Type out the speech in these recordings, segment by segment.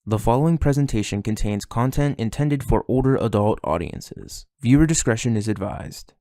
The following presentation contains content intended for older adult audiences. Viewer discretion is advised.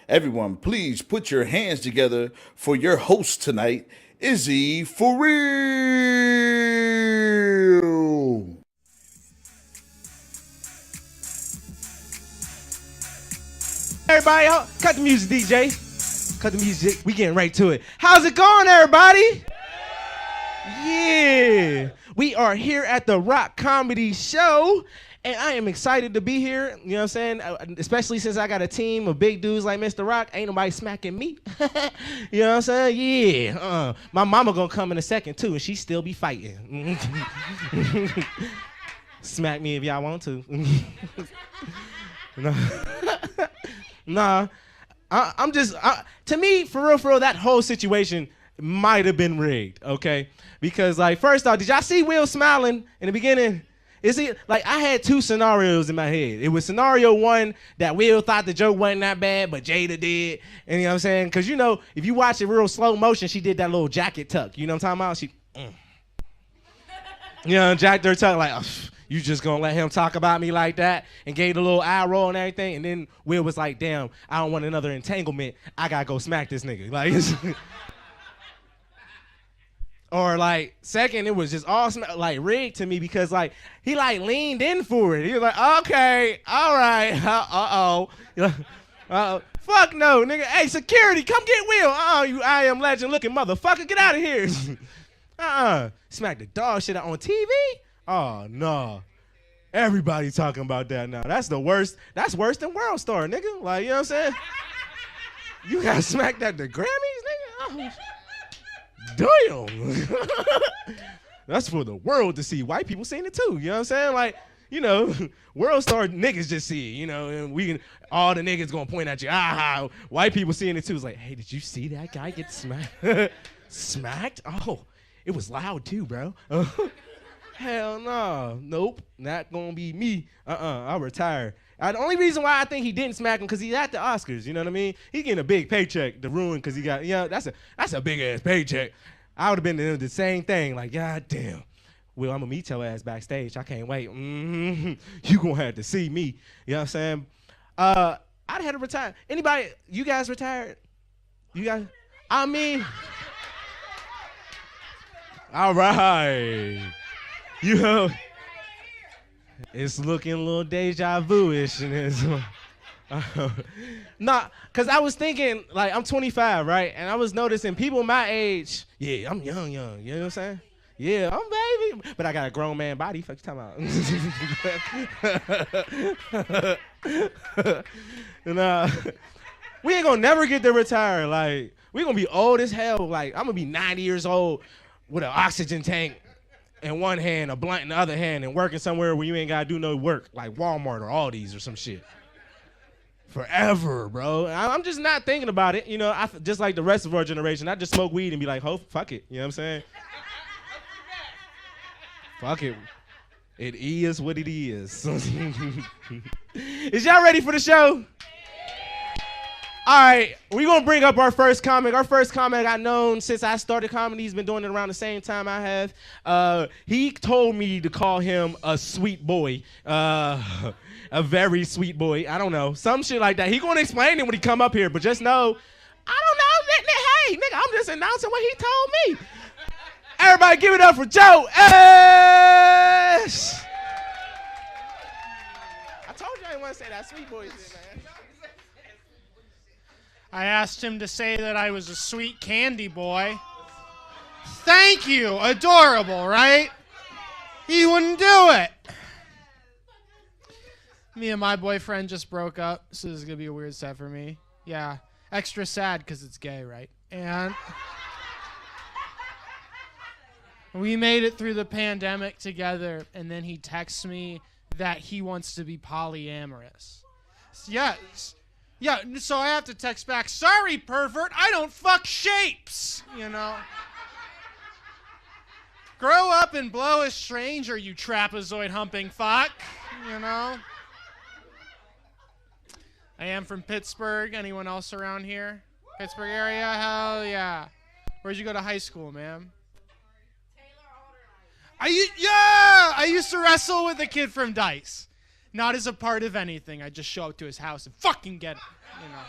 Everyone, please put your hands together for your host tonight, Izzy For Real. Everybody, cut the music, DJ. Cut the music. We getting right to it. How's it going, everybody? Yeah. We are here at the Rock Comedy Show. And I am excited to be here, you know what I'm saying? Especially since I got a team of big dudes like Mr. Rock. Ain't nobody smacking me. You know what I'm saying? Yeah. My mama gonna come in a second, too, and she still be fighting. Smack me if y'all want to. Nah. I'm just, to me, for real, that whole situation might have been rigged, okay? Because, like, first off, did y'all see Will smiling in the beginning? Is it like I had two scenarios in my head? It was scenario one that Will thought the joke wasn't that bad, but Jada did. And you know what I'm saying? Because, you know, if you watch it real slow motion, she did that little jacket tuck. You know what I'm talking about? You know, jacked her tuck like, you just going to let him talk about me like that? And gave the little eye roll and everything. And then Will was like, damn, I don't want another entanglement. I got to go smack this nigga. Like, or like, second, it was just all like rigged to me because like he like leaned in for it. He was like, okay, all right, fuck no, nigga. Hey, security, come get Will. You I Am Legend looking motherfucker, get out of here. Smack the dog shit out on TV. Oh no, everybody talking about that now. That's the worst. That's worse than World Star, nigga. Like, you know what I'm saying? You got smacked at the Grammys, nigga. Damn. That's for the world to see. White people seen it too. You know what I'm saying? Like, you know, World Star niggas just see it, you know, and we can, all the niggas gonna point at you. White people seeing it too. It's like, hey, did you see that guy get smacked? Smacked? Oh, it was loud too, bro. Hell no. Nope. Not gonna be me. I'll retire. The only reason why I think he didn't smack him because he's at the Oscars, you know what I mean? He getting a big paycheck to ruin because he got, you know, that's a big ass paycheck. I would have been doing the same thing, like, God damn. Well, I'm gonna meet your ass backstage. I can't wait. You gonna have to see me. You know what I'm saying? I'd have to retire. Anybody, you guys retired? You guys? I mean, all right. You know, it's looking a little deja vu-ish. Nah, because I was thinking, like, I'm 25, right? And I was noticing people my age, yeah, I'm young, you know what I'm saying? Yeah, I'm baby, but I got a grown man body. Fuck you talking about? And, we ain't gonna never get to retire. Like, we gonna be old as hell. Like, I'm gonna be 90 years old with an oxygen tank in one hand, a blunt in the other hand, and working somewhere where you ain't gotta do no work, like Walmart or Aldi's or some shit. Forever, bro. I'm just not thinking about it. You know, just like the rest of our generation, I just smoke weed and be like, fuck it. You know what I'm saying? Fuck it. It is what it is. Is y'all ready for the show? All right, we're going to bring up our first comic. Our first comic I've known since I started comedy. He's been doing it around the same time I have. He told me to call him a sweet boy, a very sweet boy. I don't know, some shit like that. He going to explain it when he come up here, but just know, I don't know. Hey, nigga, I'm just announcing what he told me. Everybody give it up for Joe Esch. I told you didn't want to say that sweet boy shit, man. I asked him to say that I was a sweet candy boy. Thank you. Adorable, right? He wouldn't do it. Me and my boyfriend just broke up, so this is going to be a weird set for me. Yeah. Extra sad because it's gay, right? And we made it through the pandemic together, and then he texts me that he wants to be polyamorous. Yes. Yeah, so I have to text back, sorry, pervert, I don't fuck shapes, you know. Grow up and blow a stranger, you trapezoid humping fuck, you know. I am from Pittsburgh. Anyone else around here? Pittsburgh area? Hell yeah. Where'd you go to high school, ma'am? I used to wrestle with a kid from Dice. Not as a part of anything. I just show up to his house and fucking get it. You know.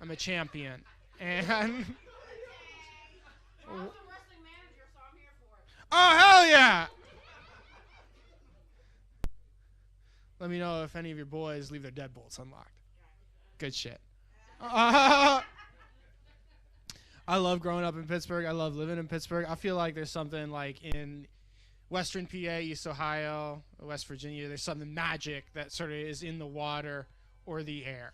I'm a champion. And oh, hell yeah! Let me know if any of your boys leave their deadbolts unlocked. Good shit. I love growing up in Pittsburgh. I love living in Pittsburgh. I feel like there's something like in Western PA, East Ohio, West Virginia, there's something magic that sort of is in the water or the air.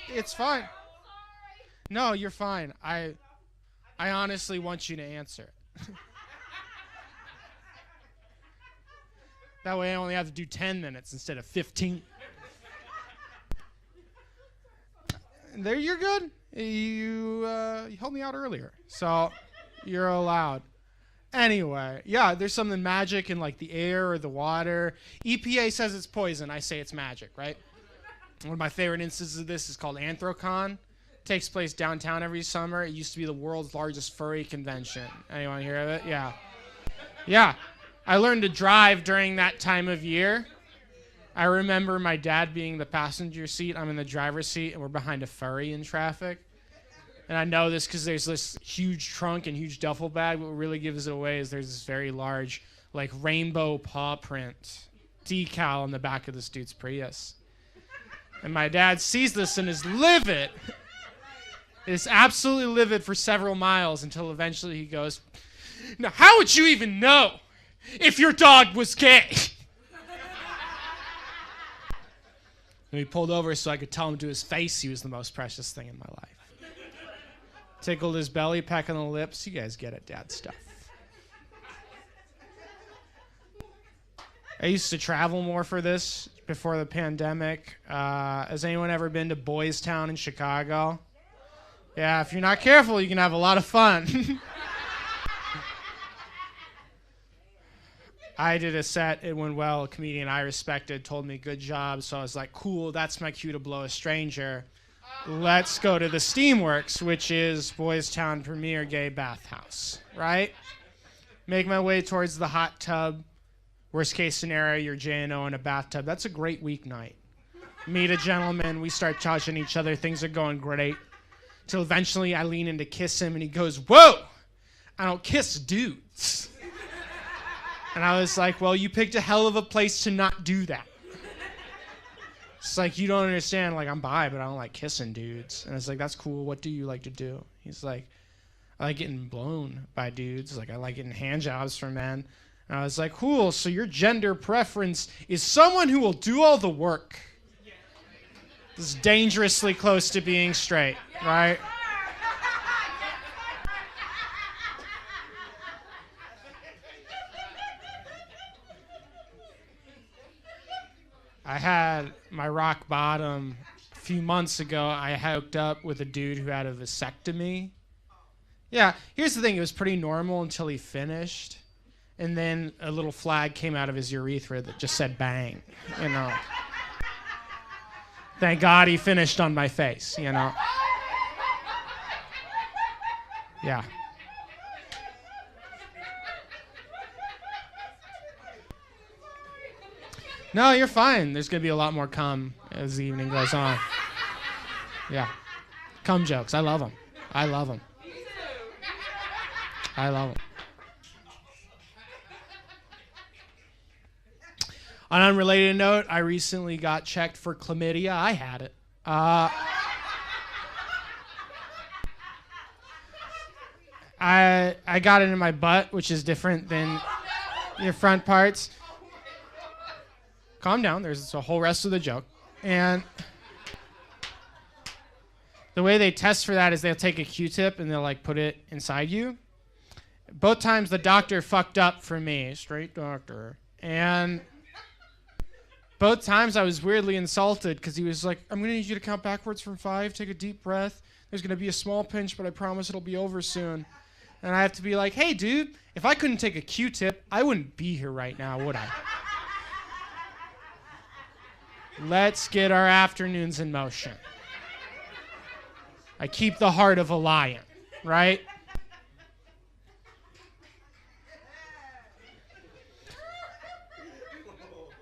It's fine. No, you're fine. I honestly want you to answer. That way I only have to do 10 minutes instead of 15. There, you're good. You helped me out earlier, so you're allowed. Anyway, yeah, there's something magic in like the air or the water. EPA says it's poison. I say it's magic, right? One of my favorite instances of this is called Anthrocon. It takes place downtown every summer. It used to be the world's largest furry convention. Anyone hear of it? Yeah. Yeah. I learned to drive during that time of year. I remember my dad being in the passenger seat. I'm in the driver's seat, and we're behind a furry in traffic. And I know this because there's this huge trunk and huge duffel bag. What really gives it away is there's this very large, like, rainbow paw print decal on the back of this dude's Prius. And my dad sees this and is livid. Is absolutely livid for several miles until eventually he goes, now, how would you even know if your dog was gay? And he pulled over so I could tell him to his face he was the most precious thing in my life. Tickled his belly, peck on the lips. You guys get it, dad stuff. I used to travel more for this before the pandemic. Has anyone ever been to Boys Town in Chicago? Yeah, if you're not careful, you can have a lot of fun. I did a set, it went well. A comedian I respected told me good job, so I was like, cool, that's my cue to blow a stranger. Let's go to the Steamworks, which is Boys Town premier gay bathhouse, right? Make my way towards the hot tub. Worst case scenario, you're J&O in a bathtub. That's a great weeknight. Meet a gentleman, we start touching each other, things are going great. Till eventually I lean in to kiss him and he goes, whoa, I don't kiss dudes. And I was like, well, you picked a hell of a place to not do that. It's like, you don't understand, like, I'm bi, but I don't like kissing dudes. And it's like, that's cool. What do you like to do? He's like, I like getting blown by dudes. Like, I like getting hand jobs from men. And I was like, cool. So your gender preference is someone who will do all the work. This is dangerously close to being straight, right? I had my rock bottom a few months ago. I hooked up with a dude who had a vasectomy. Yeah, here's the thing. It was pretty normal until he finished. And then a little flag came out of his urethra that just said bang, you know. Thank God he finished on my face, you know. Yeah. No, you're fine. There's going to be a lot more cum as the evening goes on. Yeah. Cum jokes. I love them. I love them. I love them. On an unrelated note, I recently got checked for chlamydia. I had it. I got it in my butt, which is different than your front parts. Calm down. There's a whole rest of the joke. And the way they test for that is they'll take a Q-tip and they'll like put it inside you. Both times the doctor fucked up for me, straight doctor. And both times I was weirdly insulted because he was like, I'm going to need you to count backwards from 5, take a deep breath. There's going to be a small pinch, but I promise it'll be over soon. And I have to be like, hey, dude, if I couldn't take a Q-tip, I wouldn't be here right now, would I? Let's get our afternoons in motion. I keep the heart of a lion, right?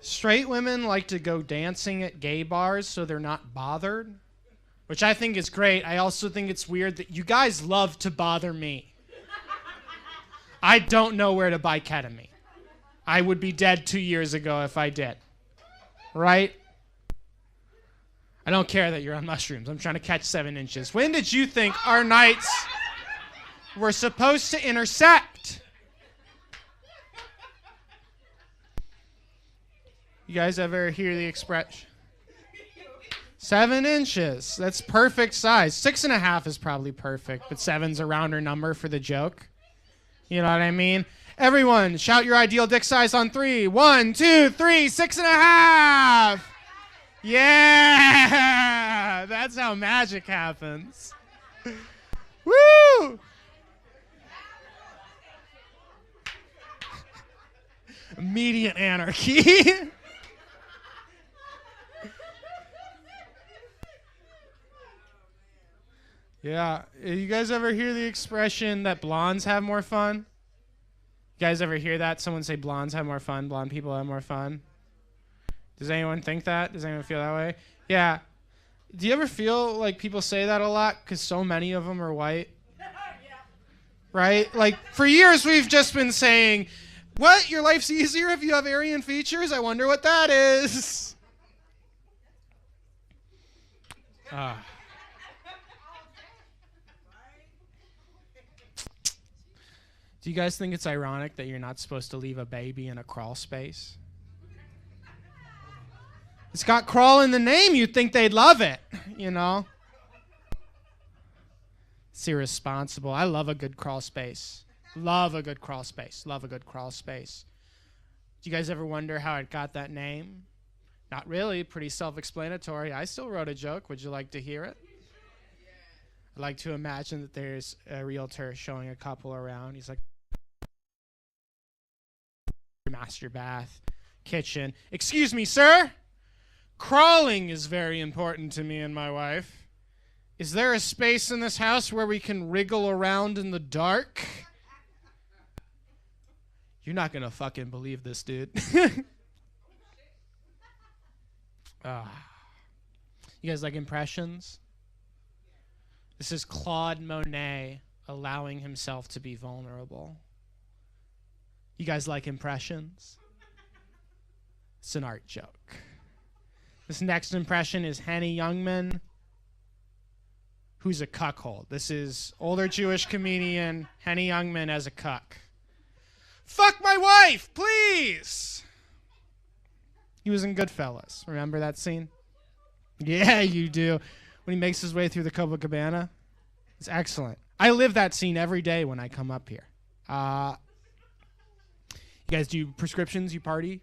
Straight women like to go dancing at gay bars so they're not bothered, which I think is great. I also think it's weird that you guys love to bother me. I don't know where to buy ketamine. I would be dead 2 years ago if I did. Right? I don't care that you're on mushrooms. I'm trying to catch 7 inches. When did you think our nights were supposed to intersect? You guys ever hear the expression? 7 inches. That's perfect size. 6.5 is probably perfect, but 7's a rounder number for the joke. You know what I mean? Everyone, shout your ideal dick size on 3. 1, 2, 3, 6.5. Yeah, that's how magic happens. Woo! Immediate anarchy. Yeah, you guys ever hear the expression that blondes have more fun? You guys ever hear that? Someone say blondes have more fun, blonde people have more fun? Does anyone think that? Does anyone feel that way? Yeah. Do you ever feel like people say that a lot because so many of them are white? Right? Like, for years we've just been saying, what? Your life's easier if you have Aryan features? I wonder what that is. Do you guys think it's ironic that you're not supposed to leave a baby in a crawl space? It's got crawl in the name. You'd think they'd love it, you know? It's irresponsible. I love a good crawl space. Love a good crawl space. Love a good crawl space. Do you guys ever wonder how it got that name? Not really. Pretty self-explanatory. I still wrote a joke. Would you like to hear it? I'd like to imagine that there's a realtor showing a couple around. He's like, master bath, kitchen. Excuse me, sir. Crawling is very important to me and my wife. Is there a space in this house where we can wriggle around in the dark? You're not gonna fucking believe this, dude. You guys like impressions? This is Claude Monet allowing himself to be vulnerable. You guys like impressions? It's an art joke. This next impression is Henny Youngman, who's a cuckold. This is older Jewish comedian Henny Youngman as a cuck. Fuck my wife, please! He was in Goodfellas. Remember that scene? Yeah, you do. When he makes his way through the Copacabana. It's excellent. I live that scene every day when I come up here. You guys do prescriptions? You party?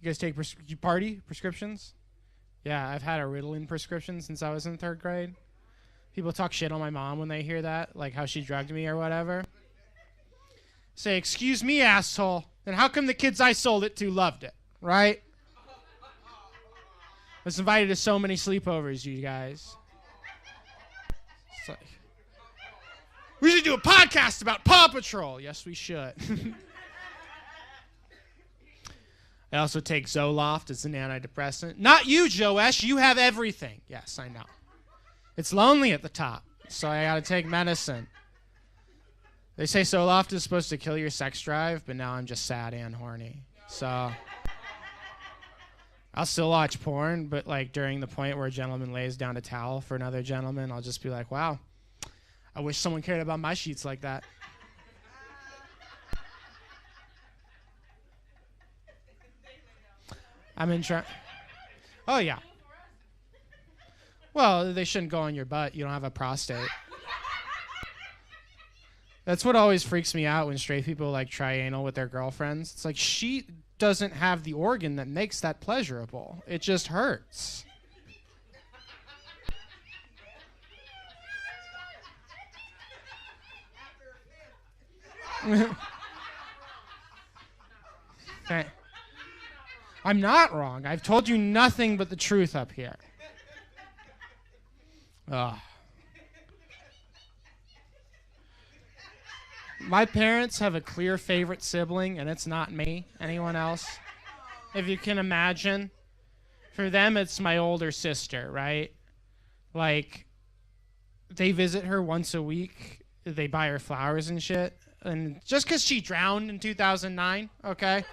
You guys take you party prescriptions? Yeah, I've had a Ritalin prescription since I was in 3rd grade. People talk shit on my mom when they hear that, like how she drugged me or whatever. Say, excuse me, asshole. Then how come the kids I sold it to loved it, right? I was invited to so many sleepovers, you guys. It's like, we should do a podcast about Paw Patrol. Yes, we should. I also take Zoloft as an antidepressant. Not you, Joe Esch. You have everything. Yes, I know. It's lonely at the top, so I got to take medicine. They say Zoloft is supposed to kill your sex drive, but now I'm just sad and horny. So I'll still watch porn, but like during the point where a gentleman lays down a towel for another gentleman, I'll just be like, wow, I wish someone cared about my sheets like that. Oh, yeah. Well, they shouldn't go on your butt. You don't have a prostate. That's what always freaks me out when straight people like try anal with their girlfriends. It's like she doesn't have the organ that makes that pleasurable. It just hurts. Okay. I'm not wrong. I've told you nothing but the truth up here. Ugh. My parents have a clear favorite sibling, and it's not me. Anyone else? If you can imagine. For them, it's my older sister, right? Like, they visit her once a week. They buy her flowers and shit. And just because she drowned in 2009, okay?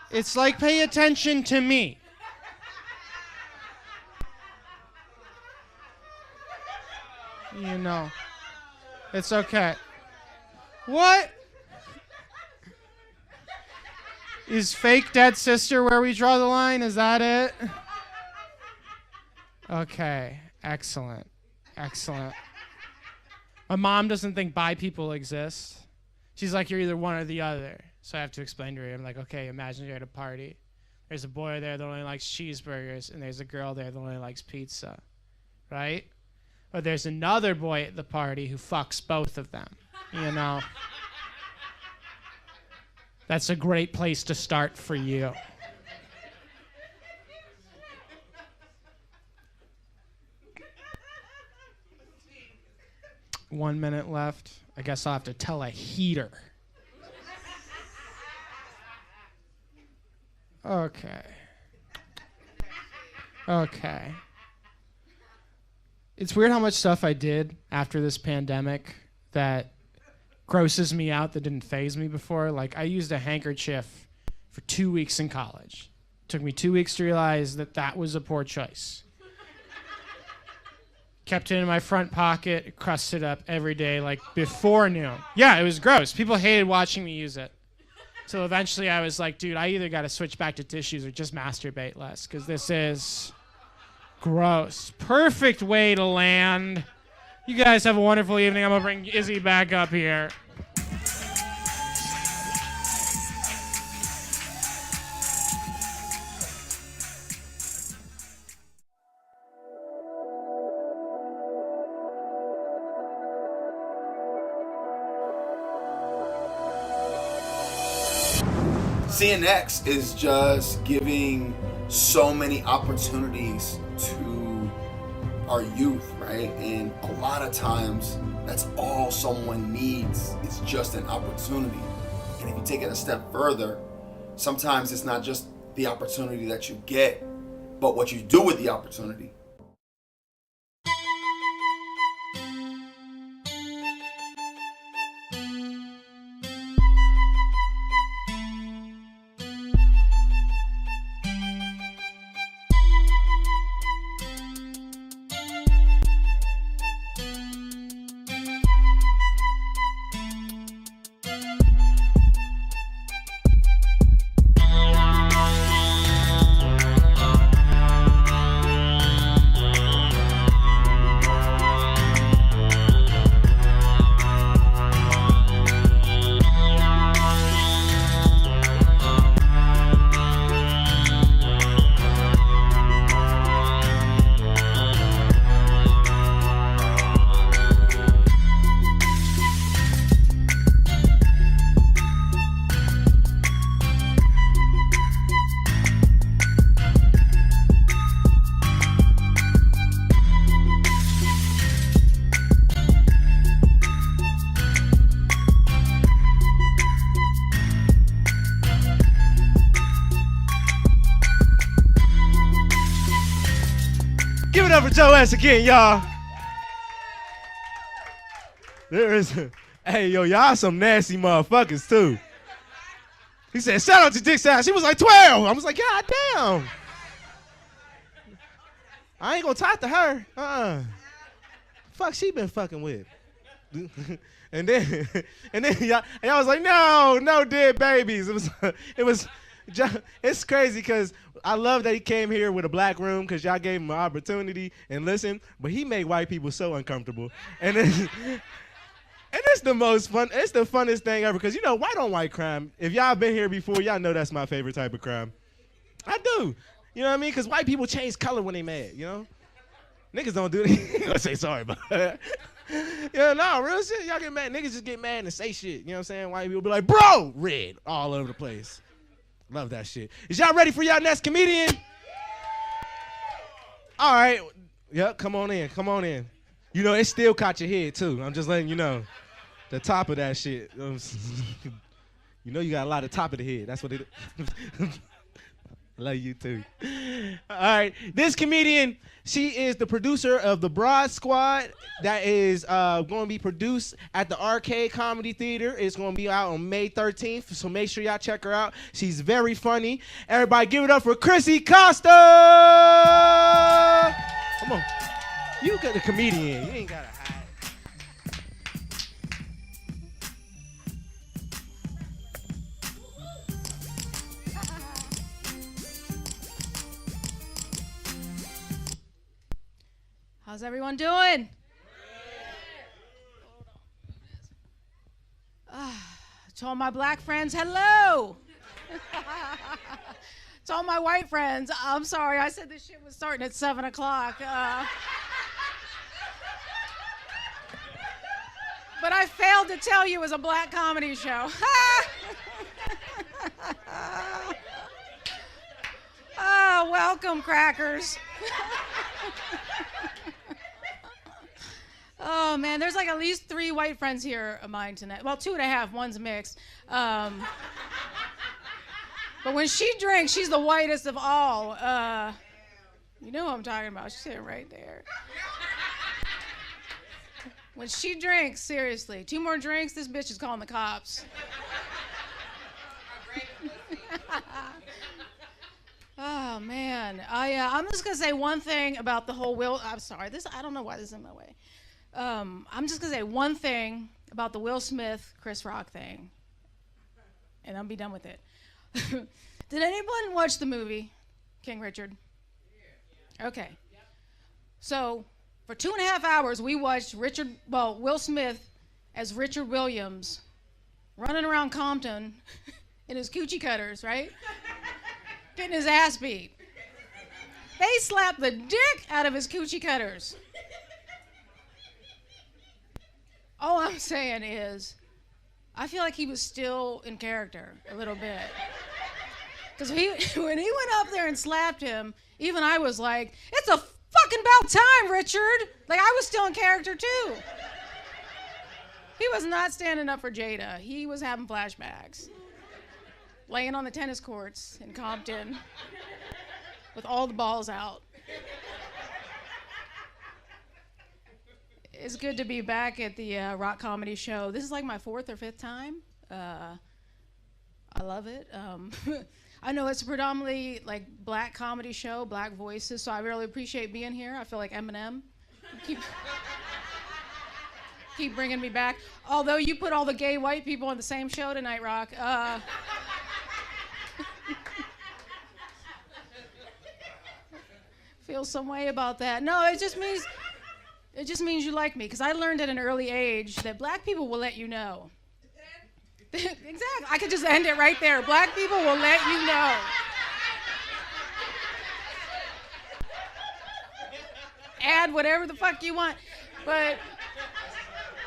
It's like, pay attention to me. You know. It's okay. What? Is fake dead sister where we draw the line? Is that it? Okay. Excellent. Excellent. My mom doesn't think bi people exist. She's like, you're either one or the other. So I have to explain to her. I'm like, okay, imagine you're at a party. There's a boy there that only likes cheeseburgers, and there's a girl there that only likes pizza. Right? But there's another boy at the party who fucks both of them. You know? That's a great place to start for you. 1 minute left. I guess I'll have to tell a heater. Okay. It's weird how much stuff I did after this pandemic that grosses me out that didn't faze me before. Like, I used a handkerchief for 2 weeks in college. It took me 2 weeks to realize that that was a poor choice. Kept it in my front pocket, crusted up every day, like before noon. Yeah, it was gross. People hated watching me use it. So eventually I was like, dude, I either got to switch back to tissues or just masturbate less, because this is gross. Perfect way to land. You guys have a wonderful evening. I'm going to bring Izzy back up here. CNX is just giving so many opportunities to our youth, right? And a lot of times, that's all someone needs. It's just an opportunity. And if you take it a step further, sometimes it's not just the opportunity that you get, but what you do with the opportunity. Give it up for Joe Esch again, y'all. There is, hey, yo, y'all some nasty motherfuckers, too. He said, shout out to dick size. She was like 12. I was like, God damn. I ain't gonna talk to her. Fuck she been fucking with. and then y'all was like, no dead babies. It's crazy because I love that he came here with a black room because y'all gave him an opportunity and listen, but he made white people so uncomfortable. And it's the most fun. It's the funnest thing ever because, white on white crime. If y'all been here before, y'all know that's my favorite type of crime. I do. You know what I mean? Because white people change color when they mad, Niggas don't do it. You gonna say sorry about that. Real shit. Y'all get mad. Niggas just get mad and say shit. You know what I'm saying? White people be like, bro, red all over the place. Love that shit. Is y'all ready for y'all next comedian? All right. Yep, come on in. It still caught your head, too. I'm just letting you know. The top of that shit. You got a lot of top of the head. That's what it is. Love you, too. All right. This comedian, she is the producer of The Broad Squad. That is going to be produced at the Arcade Comedy Theater. It's going to be out on May 13th, so make sure y'all check her out. She's very funny. Everybody give it up for Chrissy Costa! Come on. You got the comedian. You ain't got to hide. How's everyone doing? To all my black friends, hello. To all my white friends, I'm sorry. I said this shit was starting at 7 o'clock. But I failed to tell you it was a black comedy show. Oh, welcome, crackers. Oh, man, there's like at least 3 white friends here of mine tonight. Well, 2.5, one's mixed. But when she drinks, she's the whitest of all. You know what I'm talking about. She's sitting right there. When she drinks, seriously, 2 more drinks, this bitch is calling the cops. Oh, man. I'm just going to say one thing about the whole I'm sorry. I don't know why this is in my way. I'm just going to say one thing about the Will Smith, Chris Rock thing, and I'll be done with it. Did anyone watch the movie, King Richard? Okay. So, for 2.5 hours, we watched Will Smith as Richard Williams running around Compton in his coochie cutters, right? Getting his ass beat. They slapped the dick out of his coochie cutters. All I'm saying is, I feel like he was still in character a little bit. Because when he went up there and slapped him, even I was like, it's a fucking about time, Richard. Like, I was still in character, too. He was not standing up for Jada. He was having flashbacks. Laying on the tennis courts in Compton with all the balls out. It's good to be back at the Rock Comedy Show. This is like my 4th or 5th time. I love it. I know it's a predominantly like black comedy show, black voices, so I really appreciate being here. I feel like Eminem. Keep bringing me back. Although you put all the gay white people on the same show tonight, Rock. Feel some way about that. No, it just means you like me, because I learned at an early age that black people will let you know. Exactly. I could just end it right there. Black people will let you know. Add whatever the fuck you want, but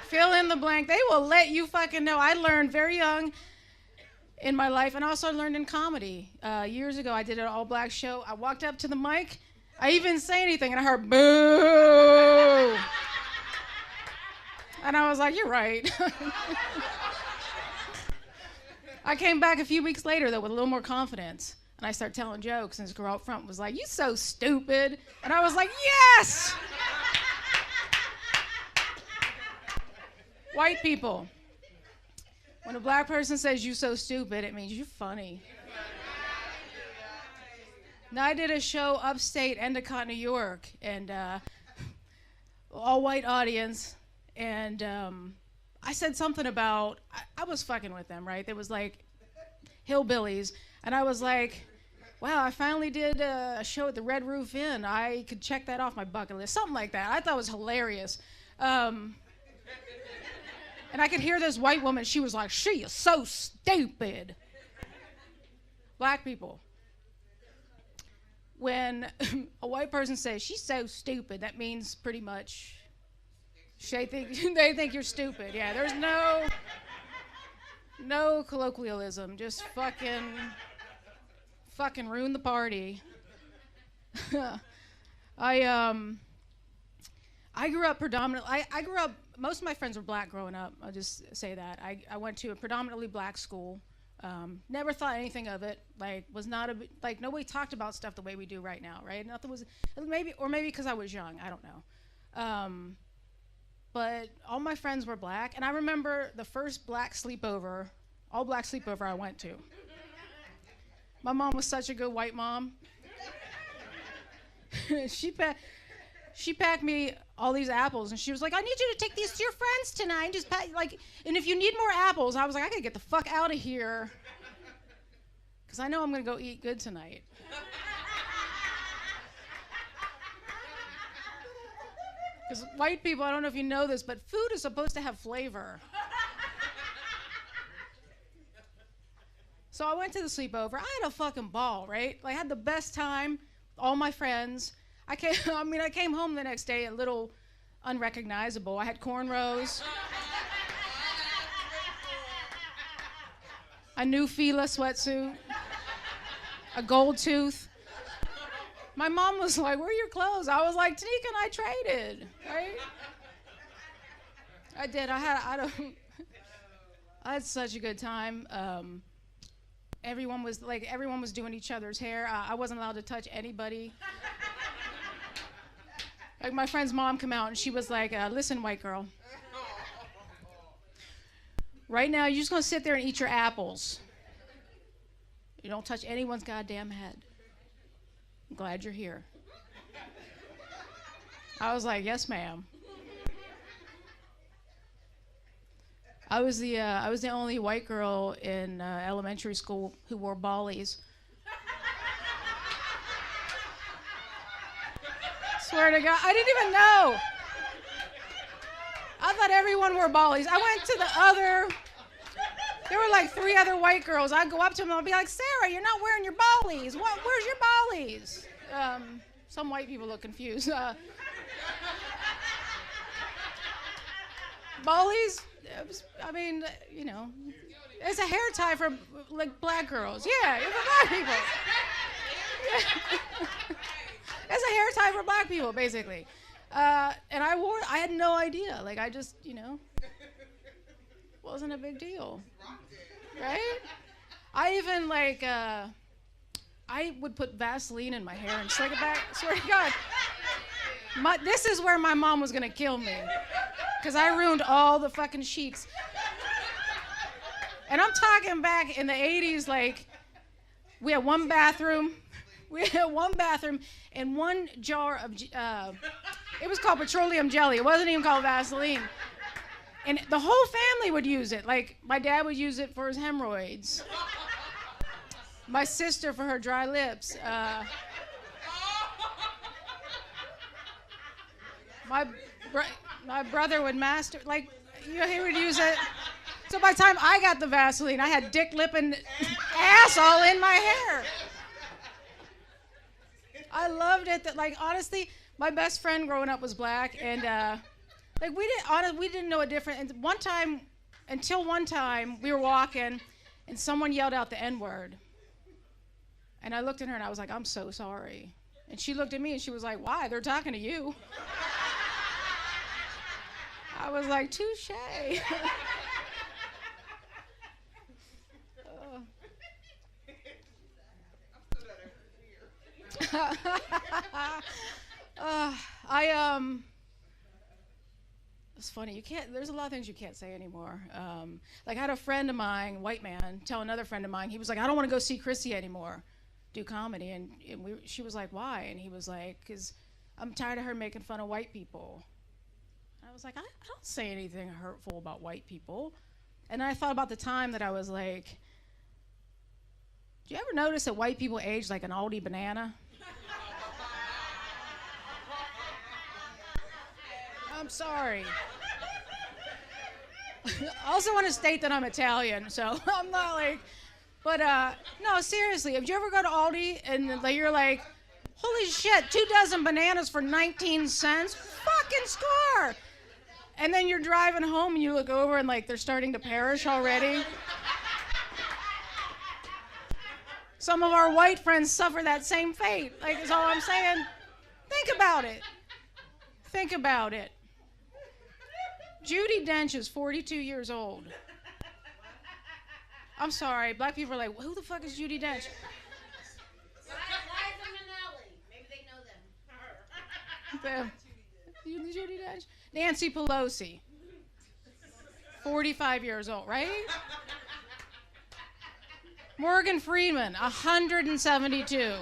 fill in the blank. They will let you fucking know. I learned very young in my life, and also learned in comedy. Years ago, I did an all-black show. I walked up to the mic. I even didn't say anything, and I heard boo. And I was like, you're right. I came back a few weeks later, though, with a little more confidence. And I started telling jokes, and this girl up front was like, you so stupid. And I was like, yes! White people. When a black person says you so stupid, it means you're funny. Now, I did a show upstate Endicott, New York, and all white audience, and I said something about, I was fucking with them, right? There was like hillbillies, and I was like, wow, I finally did a show at the Red Roof Inn. I could check that off my bucket list, something like that. I thought it was hilarious. And I could hear this white woman, she was like, she is so stupid. Black people. When a white person says, she's so stupid, that means pretty much they think you're stupid. Yeah, there's no colloquialism. Just fucking ruin the party. I grew up predominantly, most of my friends were black growing up. I'll just say that. I went to a predominantly black school. Never thought anything of it. Like nobody talked about stuff the way we do right now, right? Nothing was, maybe because I was young, I don't know. But all my friends were black, and I remember the first all black sleepover I went to. My mom was such a good white mom. She packed me all these apples, and she was like, I need you to take these to your friends tonight. And if you need more apples, I was like, I gotta get the fuck out of here, because I know I'm gonna go eat good tonight. Because white people, I don't know if you know this, but food is supposed to have flavor. So I went to the sleepover. I had a fucking ball, right? I had the best time, all my friends. I came home the next day a little unrecognizable. I had cornrows, a new Fila sweatsuit, a gold tooth. My mom was like, where are your clothes? I was like, Tanika and I traded, right? I did. I had such a good time. Everyone was doing each other's hair. I wasn't allowed to touch anybody. Like, my friend's mom came out and she was like, listen, white girl. Right now, you're just gonna sit there and eat your apples. You don't touch anyone's goddamn head. I'm glad you're here. I was like, yes, ma'am. I was the only white girl in elementary school who wore ballies. Swear to God, I didn't even know. I thought everyone wore ballies. I went to there were like 3 other white girls. I'd go up to them and I'd be like, Sarah, you're not wearing your ballies. Where's your ballies? Some white people look confused. Ballies? It's a hair tie for like black girls. Yeah, it's for black people. Yeah. It's a hair tie for black people, basically. And I had no idea. Like, I just, wasn't a big deal. Right? I even, I would put Vaseline in my hair and slick it back. Swear to God. This is where my mom was going to kill me. Because I ruined all the fucking sheets. And I'm talking back in the 80s, like, we had one bathroom. And one jar of, it was called petroleum jelly. It wasn't even called Vaseline. And the whole family would use it. Like, my dad would use it for his hemorrhoids. My sister for her dry lips. My brother would he would use it. So by the time I got the Vaseline, I had dick, lip, and ass all in my hair. I loved it. Honestly, my best friend growing up was black, and we didn't know a difference. And until one time, we were walking, and someone yelled out the N-word, and I looked at her and I was like, I'm so sorry. And she looked at me and she was like, why? They're talking to you. I was like, touche. it's funny. There's a lot of things you can't say anymore. Like I had a friend of mine, white man, tell another friend of mine. He was like, I don't want to go see Chrissy anymore, do comedy. And she was like, why? And he was like, because I'm tired of her making fun of white people. I was like, I don't say anything hurtful about white people. And then I thought about the time that I was like, do you ever notice that white people age like an Aldi banana? I'm sorry. I also want to state that I'm Italian, so I'm not like, but no, seriously, if you ever go to Aldi and you're like, holy shit, 2 dozen bananas for 19 cents? Fucking score! And then you're driving home and you look over and like they're starting to perish already. Some of our white friends suffer that same fate. Like, is all I'm saying. Think about it. Think about it. Judi Dench is 42 years old. I'm sorry, black people are like, who the fuck is Judi Dench? Maybe they know them. Judi Dench? Nancy Pelosi. 45 years old, right? Morgan Freeman, 172.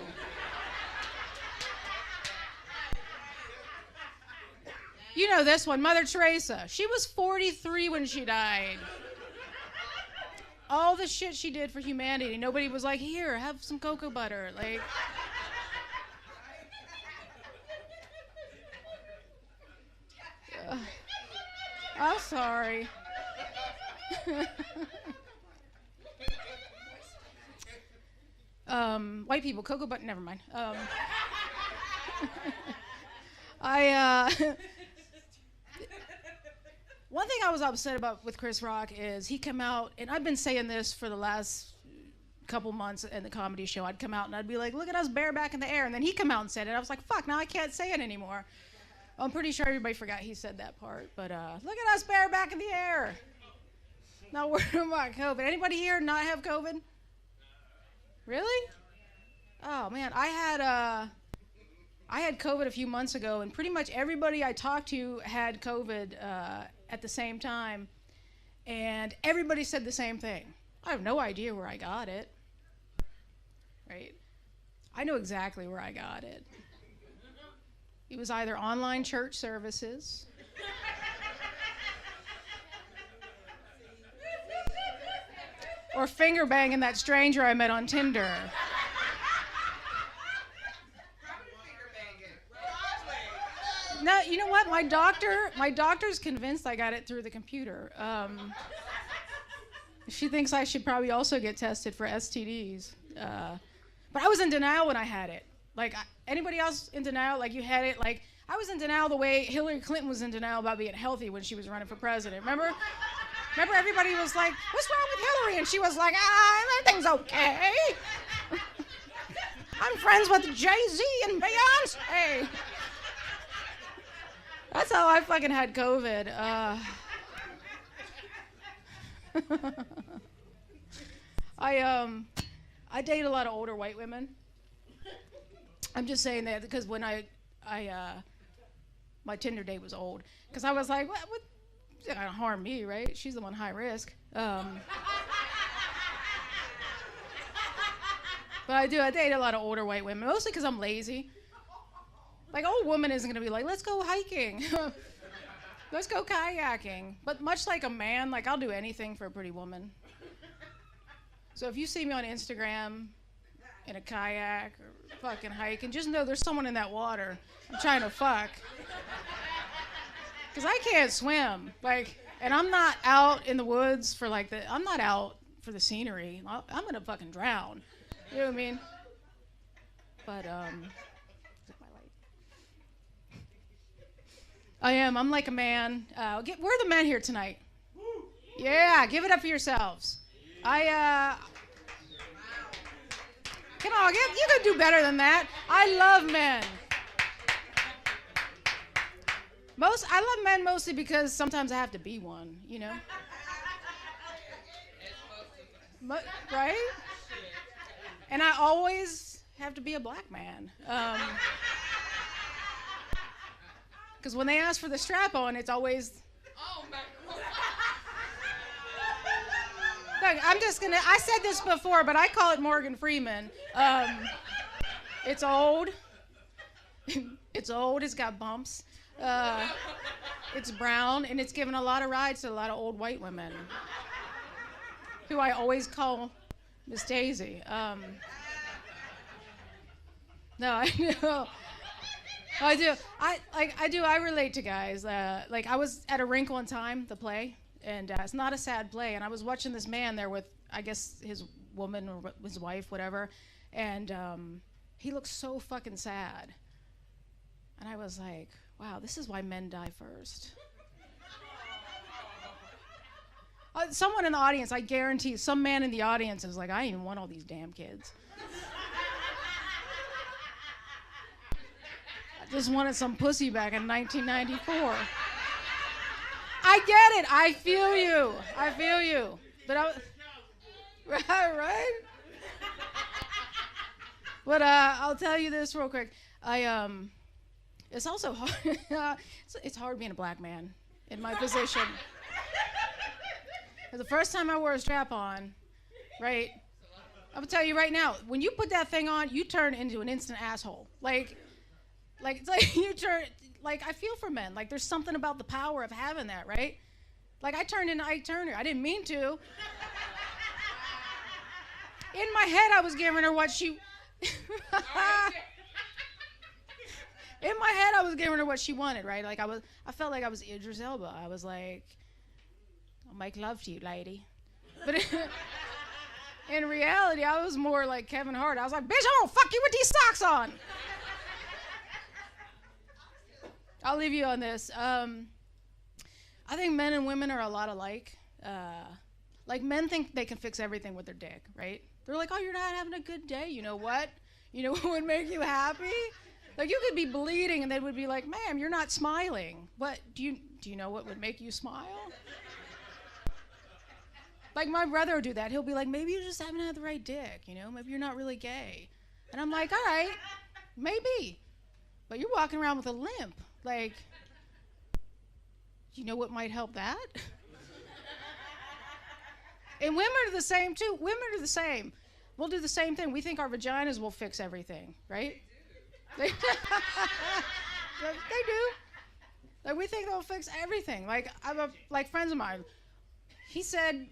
You know this one, Mother Teresa. She was 43 when she died. All the shit she did for humanity. Nobody was like, here, have some cocoa butter. Like, I'm sorry. White people, cocoa butter, never mind. One thing I was upset about with Chris Rock is he came out, and I've been saying this for the last couple months in the comedy show. I'd come out and I'd be like, look at us bareback in the air. And then he come out and said it. I was like, fuck, now I can't say it anymore. I'm pretty sure everybody forgot he said that part. But look at us bareback in the air. Not worried about COVID. Anybody here not have COVID? Really? Oh, man. I had COVID a few months ago, and pretty much everybody I talked to had COVID at the same time, and everybody said the same thing. I have no idea where I got it, right? I know exactly where I got it. It was either online church services, or finger banging that stranger I met on Tinder. No, you know what? My doctor's convinced I got it through the computer. She thinks I should probably also get tested for STDs. But I was in denial when I had it. Like, anybody else in denial? Like, you had it? Like, I was in denial the way Hillary Clinton was in denial about being healthy when she was running for president. Remember everybody was like, what's wrong with Hillary? And she was like, everything's okay. I'm friends with Jay-Z and Beyonce. That's how I fucking had COVID. I date a lot of older white women. I'm just saying that because when my Tinder date was old, because I was like, what it's not gonna harm me, right? She's the one high risk. But I date a lot of older white women, mostly because I'm lazy. Like, old woman isn't going to be like, let's go hiking. Let's go kayaking. But much like a man, like, I'll do anything for a pretty woman. So if you see me on Instagram in a kayak or fucking hiking, just know there's someone in that water I'm trying to fuck. Because I can't swim. Like, and I'm not out in the woods for, like, I'm not out for the scenery. I'm going to fucking drown. You know what I mean? But, I'm like a man. We're the men here tonight. Yeah, give it up for yourselves. Come on, you can do better than that. I love men. I love men mostly because sometimes I have to be one, you know? Right? And I always have to be a black man. Because when they ask for the strap-on, it's always Look, I said this before, but I call it Morgan Freeman. It's old. It's old, it's got bumps. It's brown, and it's given a lot of rides to a lot of old white women, who I always call Miss Daisy. No, I know. I do. I relate to guys. Like, I was at a rink one time, the play, and it's not a sad play, and I was watching this man there with, I guess, his woman or his wife, whatever, and he looked so fucking sad. And I was like, wow, this is why men die first. Someone in the audience, I guarantee, some man in the audience is like, I didn't even want all these damn kids. I just wanted some pussy back in 1994. I get it. I feel you. But right? But I'll tell you this real quick. It's also hard. It's hard being a black man in my position. The first time I wore a strap on, right? I will tell you right now, when you put that thing on, you turn into an instant asshole. Like it's like you turn. Like, I feel for men. Like, there's something about the power of having that, right? Like, I turned into Ike Turner. I didn't mean to. In my head, I was giving her what she. In my head, I was giving her what she wanted, right? Like, I felt like I was Idris Elba. I was like, I'll make love to you, lady. But in reality, I was more like Kevin Hart. I was like, bitch, I'm gonna fuck you with these socks on. I'll leave you on this. I think men and women are a lot alike. Like, men think they can fix everything with their dick, right? They're like, oh, you're not having a good day. You know what? You know what would make you happy? Like, you could be bleeding, and they would be like, ma'am, you're not smiling. What, do you know what would make you smile? Like, my brother would do that. He'll be like, maybe you just haven't had the right dick, you know? Maybe you're not really gay. And I'm like, all right, maybe. But you're walking around with a limp. Like, you know what might help that? And women are the same, too. Women are the same. We'll do the same thing. We think our vaginas will fix everything, right? They do. Like, we think they'll fix everything. Like, like, friends of mine, he said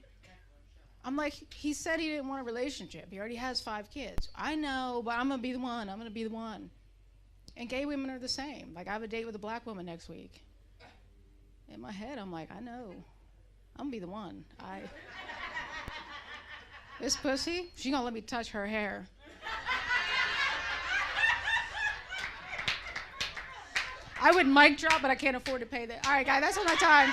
he didn't want a relationship. He already has 5 kids. I know, but I'm going to be the one. And gay women are the same. Like, I have a date with a black woman next week. In my head, I'm like, I know. I'm going to be the one. This pussy, she going to let me touch her hair. I would mic drop, but I can't afford to pay that. All right, guys, that's all my time.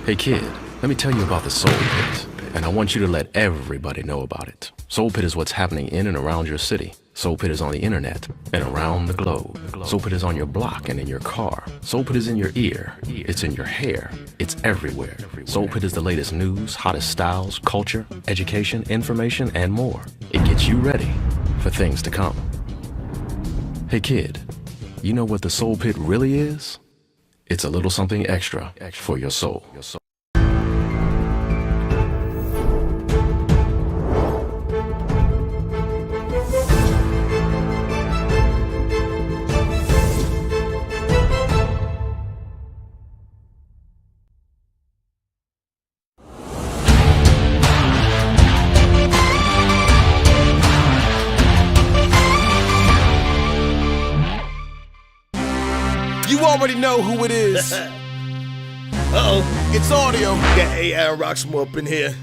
Hey kid, let me tell you about the Soul Pit, and I want you to let everybody know about it. Soul Pit is what's happening in and around your city. Soul Pit is on the internet and around the globe. Soul Pit is on your block and in your car. Soul Pit is in your ear. It's in your hair. It's everywhere. Soul Pit is the latest news, hottest styles, culture, education, information, and more. It gets you ready for things to come. Hey kid, you know what the Soul Pit really is? It's a little something extra for your soul. You already know who it is. Uh-oh. It's audio. Got AI and Roxamore up in here.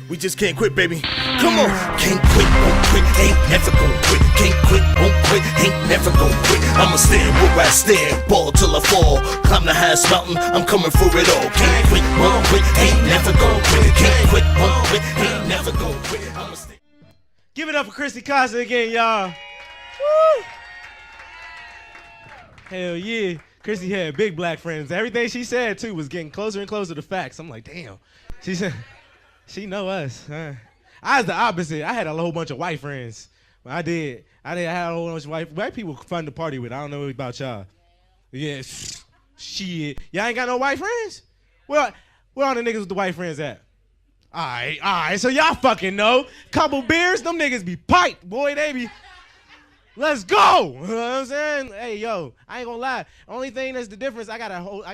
We just can't quit, baby. Come on. Can't quit, won't quit, ain't never gon' quit. Can't quit, won't quit, ain't never gon' quit. I'ma stand where I stand, ball till I fall. Climb the highest mountain, I'm coming for it all. Can't quit, won't quit, ain't never gon' quit. Can't quit, won't quit, ain't never gon' quit. I'ma stand. Give it up for Chrissy Costa again, y'all. Woo! Hell yeah. Chrissy had big black friends. Everything she said, too, was getting closer and closer to facts. I'm like, damn. She said, she know us. Huh? I was the opposite. I had a whole bunch of white friends. I did. I had a whole bunch of white people fun to party with. I don't know about y'all. Yeah, shit. Y'all ain't got no white friends? Where all the niggas with the white friends at? All right. So y'all fucking know. Couple beers, them niggas be piped. Boy, they be... Let's go. You know what I'm saying? Hey, yo, I ain't gonna lie. Only thing that's the difference, I got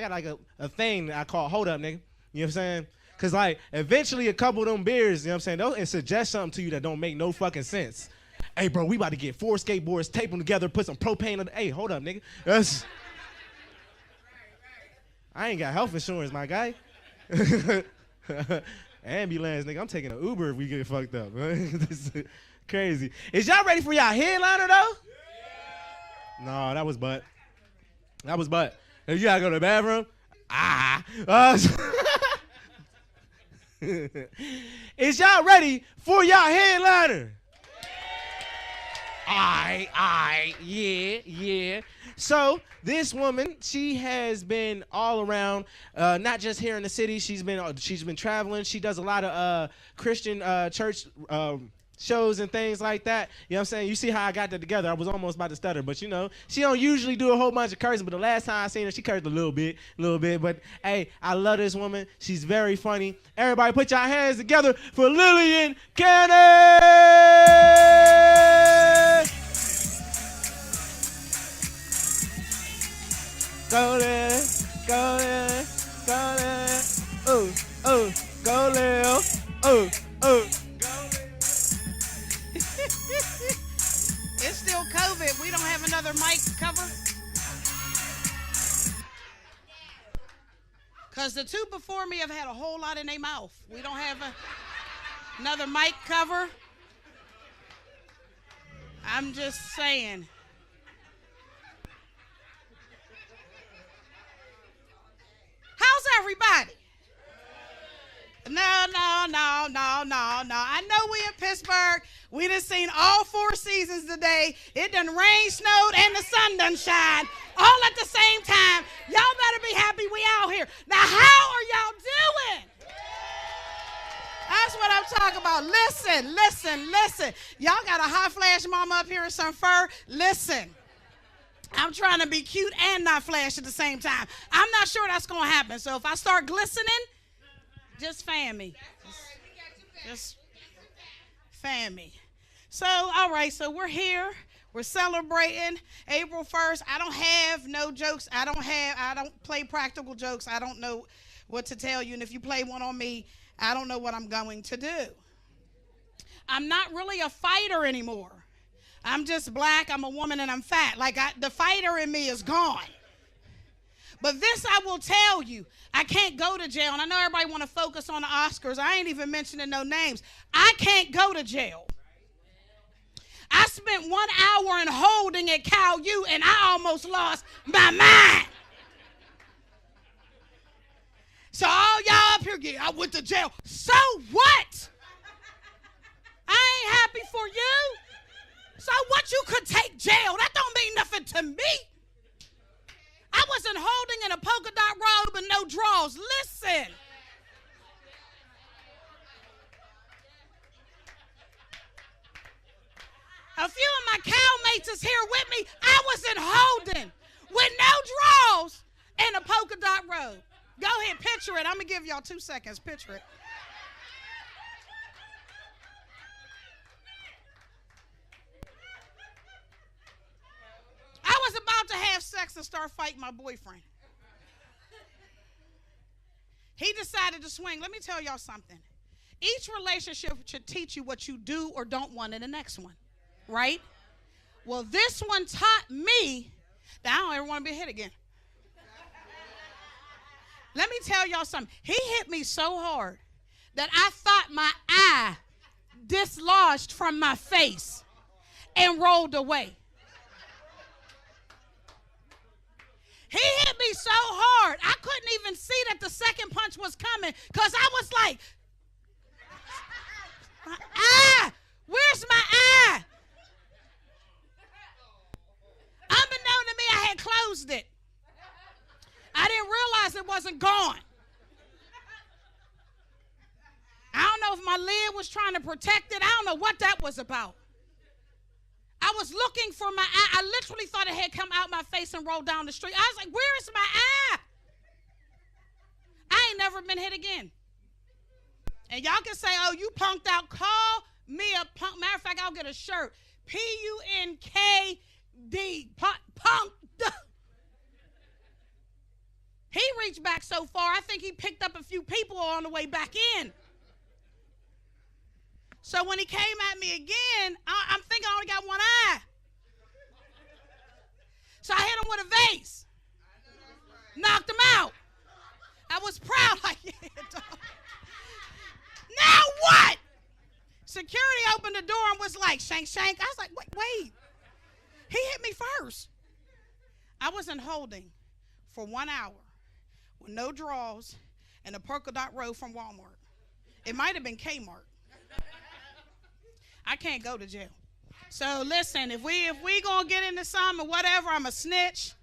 like a thing that I call hold up, nigga. You know what I'm saying? Cause like eventually a couple of them beers, you know what I'm saying, they'll suggest something to you that don't make no fucking sense. Hey, bro, we about to get 4 skateboards, tape them together, put some propane on. Hey, hold up, nigga. I ain't got health insurance, my guy. Ambulance, nigga. I'm taking an Uber if we get fucked up. This is crazy. Is y'all ready for y'all headliner though? Yeah. No, that was butt. If you gotta go to the bathroom, is y'all ready for y'all headliner? Yeah. So this woman, she has been all around, not just here in the city. She's been traveling. She does a lot of Christian church shows and things like that. You know what I'm saying? You see how I got that together. I was almost about to stutter, but you know, she don't usually do a whole bunch of cursing, but the last time I seen her, she cursed a little bit. But hey, I love this woman. She's very funny. Everybody put your hands together for Lillian Cannon! Go there, go there, go there. Oh, go there. Oh. It's still COVID. We don't have another mic cover. Because the two before me have had a whole lot in their mouth. We don't have another mic cover. I'm just saying. How's everybody? No. I know we in Pittsburgh. We done seen all 4 seasons today. It done rain, snowed, and the sun done shine all at the same time. Y'all better be happy we out here. Now, how are y'all doing? That's what I'm talking about. Listen. Y'all got a hot flash mama up here in some fur. Listen. I'm trying to be cute and not flash at the same time. I'm not sure that's going to happen. So if I start glistening, just fan me. Just fan me. So, all right, so we're here. We're celebrating April 1st. I don't have no jokes. I don't play practical jokes. I don't know what to tell you. And if you play one on me, I don't know what I'm going to do. I'm not really a fighter anymore. I'm just black, I'm a woman, and I'm fat. Like, the fighter in me is gone. But this I will tell you, I can't go to jail. And I know everybody want to focus on the Oscars. I ain't even mentioning no names. I can't go to jail. I spent 1 hour in holding at Cal U, and I almost lost my mind. So all y'all up here, I went to jail. So what? I ain't happy for you. So what, you could take jail? That don't mean nothing to me. I wasn't holding in a polka dot robe and no drawers. Listen. A few of my cowmates is here with me. I wasn't holding with no drawers and a polka dot robe. Go ahead, picture it. I'm going to give y'all 2 seconds. Picture it. I was about to have sex and start fighting my boyfriend. He decided to swing. Let me tell y'all something. Each relationship should teach you what you do or don't want in the next one, right? Well, this one taught me that I don't ever want to be hit again. Let me tell y'all something. He hit me so hard that I thought my eye dislodged from my face and rolled away. He hit me so hard, I couldn't even see that the second punch was coming because I was like, where's my eye? Unbeknown to me, I had closed it. I didn't realize it wasn't gone. my lid was trying to protect it. I don't know what that was about. I was looking for my eye. I literally thought it had come out my face and rolled down the street. I was like, where is my eye? I ain't never been hit again. And y'all can say, oh, you punked out. Call me a punk. Matter of fact, I'll get a shirt. P-U-N-K-D. Punk. He reached back so far, I think he picked up a few people on the way back in. So when he came at me again, I'm thinking I only got one eye. So I hit him with a vase. Knocked him out. I was proud. Like, yeah, dog. Now what? Security opened the door and was like, shank, shank. I was like, wait. He hit me first. I was in holding for 1 hour with no drawers and a polka dot robe from Walmart. It might have been Kmart. I can't go to jail. So listen, if we gonna get into something or whatever, I'm a snitch.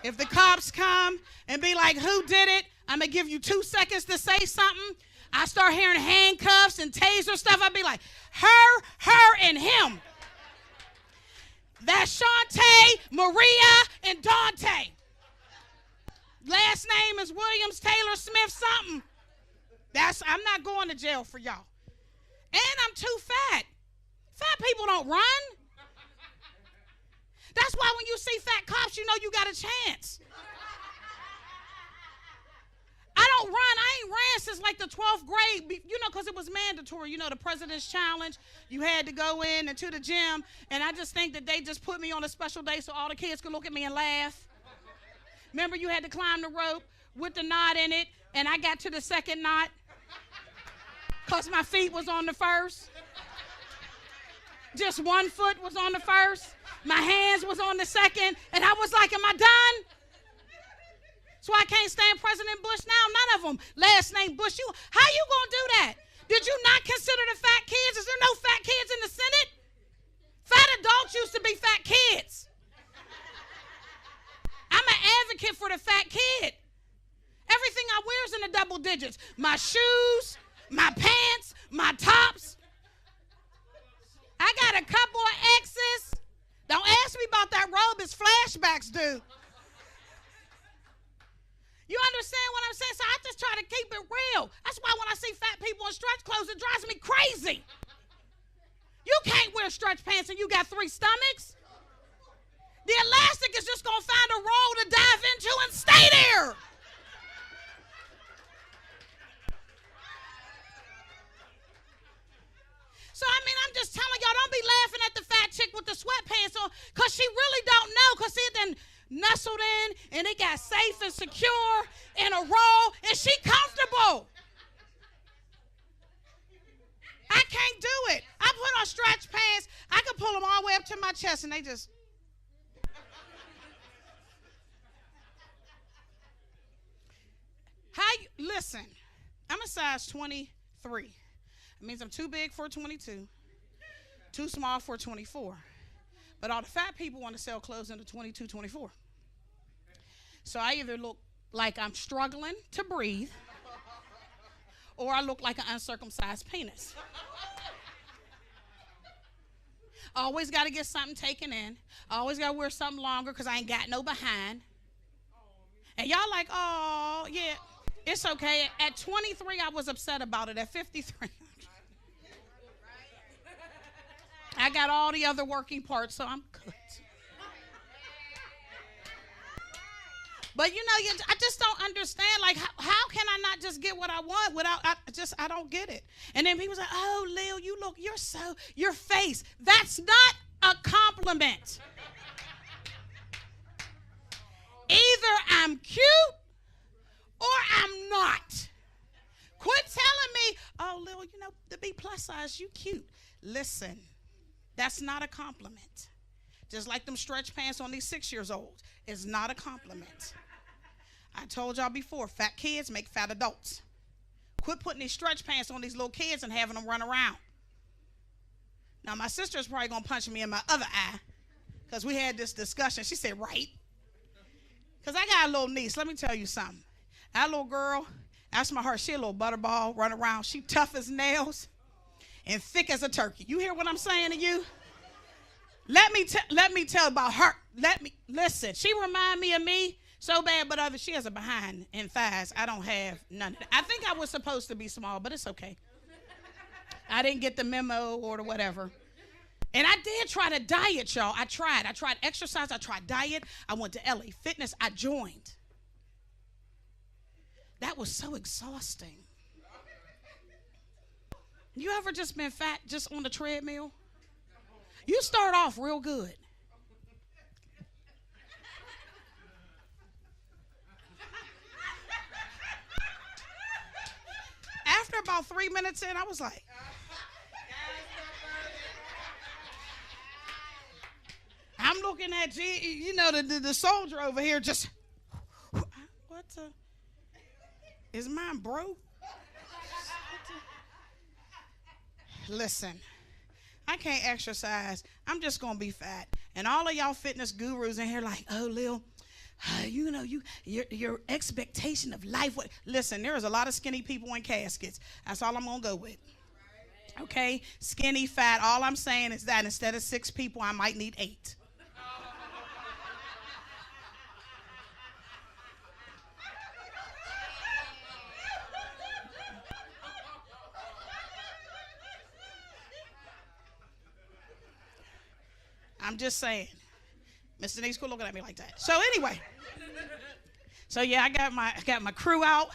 If the cops come and be like, who did it? I'm gonna give you 2 seconds to say something. I start hearing handcuffs and taser stuff. I'd be like, her, and him. That's Shantae, Maria, and Dante. Last name is Williams, Taylor, Smith, something. I'm not going to jail for y'all. And I'm too fat. Fat people don't run. That's why when you see fat cops, you know you got a chance. I don't run. I ain't ran since like the 12th grade, because it was mandatory. The President's Challenge. You had to go in and to the gym. And I just think that they just put me on a special day so all the kids could look at me and laugh. Remember, you had to climb the rope with the knot in it, and I got to the second knot because my feet was on the first. Just one foot was on the first. My hands was on the second, and I was like, am I done? So I can't stand President Bush now. None of them last name Bush. How you gonna do that? Did you not consider the fat kids? Is there no fat kids in the Senate? Fat adults used to be fat kids. I'm an advocate for the fat kid. Everything I wear is in the double digits. My shoes, my pants, my tops. I got a couple of X's. Don't ask me about that robe. It's flashbacks, dude. You understand what I'm saying? So I just try to keep it real. That's why when I see fat people in stretch clothes, it drives me crazy. You can't wear stretch pants and you got 3 stomachs. The elastic is just going to find a roll to dive into and stay there. So, I'm just telling y'all, don't be laughing at the fat chick with the sweatpants on because she really don't know because it then nestled in and it got safe and secure in a roll and she comfortable. I can't do it. I put on stretch pants. I can pull them all the way up to my chest and they just... Listen, I'm a size 23. It means I'm too big for a 22, too small for a 24. But all the fat people want to sell clothes in the 22, 24. So I either look like I'm struggling to breathe or I look like an uncircumcised penis. I always got to get something taken in. I always got to wear something longer because I ain't got no behind. And y'all like, oh, yeah. It's okay. At 23, I was upset about it. At 53, I got all the other working parts, so I'm good. But I just don't understand. Like, how can I not just get what I want without? I don't get it. And then people say, "Oh, Lil, your face. That's not a compliment. Either I'm cute." Or I'm not. Quit telling me, oh, Lil, to be plus size, you cute. Listen, that's not a compliment. Just like them stretch pants on these 6 years olds is not a compliment. I told y'all before, fat kids make fat adults. Quit putting these stretch pants on these little kids and having them run around. Now, my sister is probably going to punch me in my other eye because we had this discussion. She said, right. Because I got a little niece. Let me tell you something. That little girl, that's my heart. She a little butterball, run around. She tough as nails. and thick as a turkey. You hear what I'm saying to you? Let me tell about her. Listen. She remind me of me so bad, but she has a behind and thighs. I don't have none of that. I think I was supposed to be small, but it's okay. I didn't get the memo or whatever. And I did try to diet, y'all. I tried exercise. I tried diet. I went to LA Fitness. I joined. That was so exhausting. You ever just been fat just on the treadmill? You start off real good. After about 3 minutes in, I was like, I'm looking at the soldier over here just, is mine broke? Listen, I can't exercise. I'm just going to be fat. And all of y'all fitness gurus in here like, oh, Lil, your expectation of life. Listen, there is a lot of skinny people in caskets. That's all I'm going to go with. Okay? Skinny, fat. All I'm saying is that instead of 6 people, I might need 8. I'm just saying. Miss Denise, quit looking at me like that. So anyway. So yeah, I got my crew out.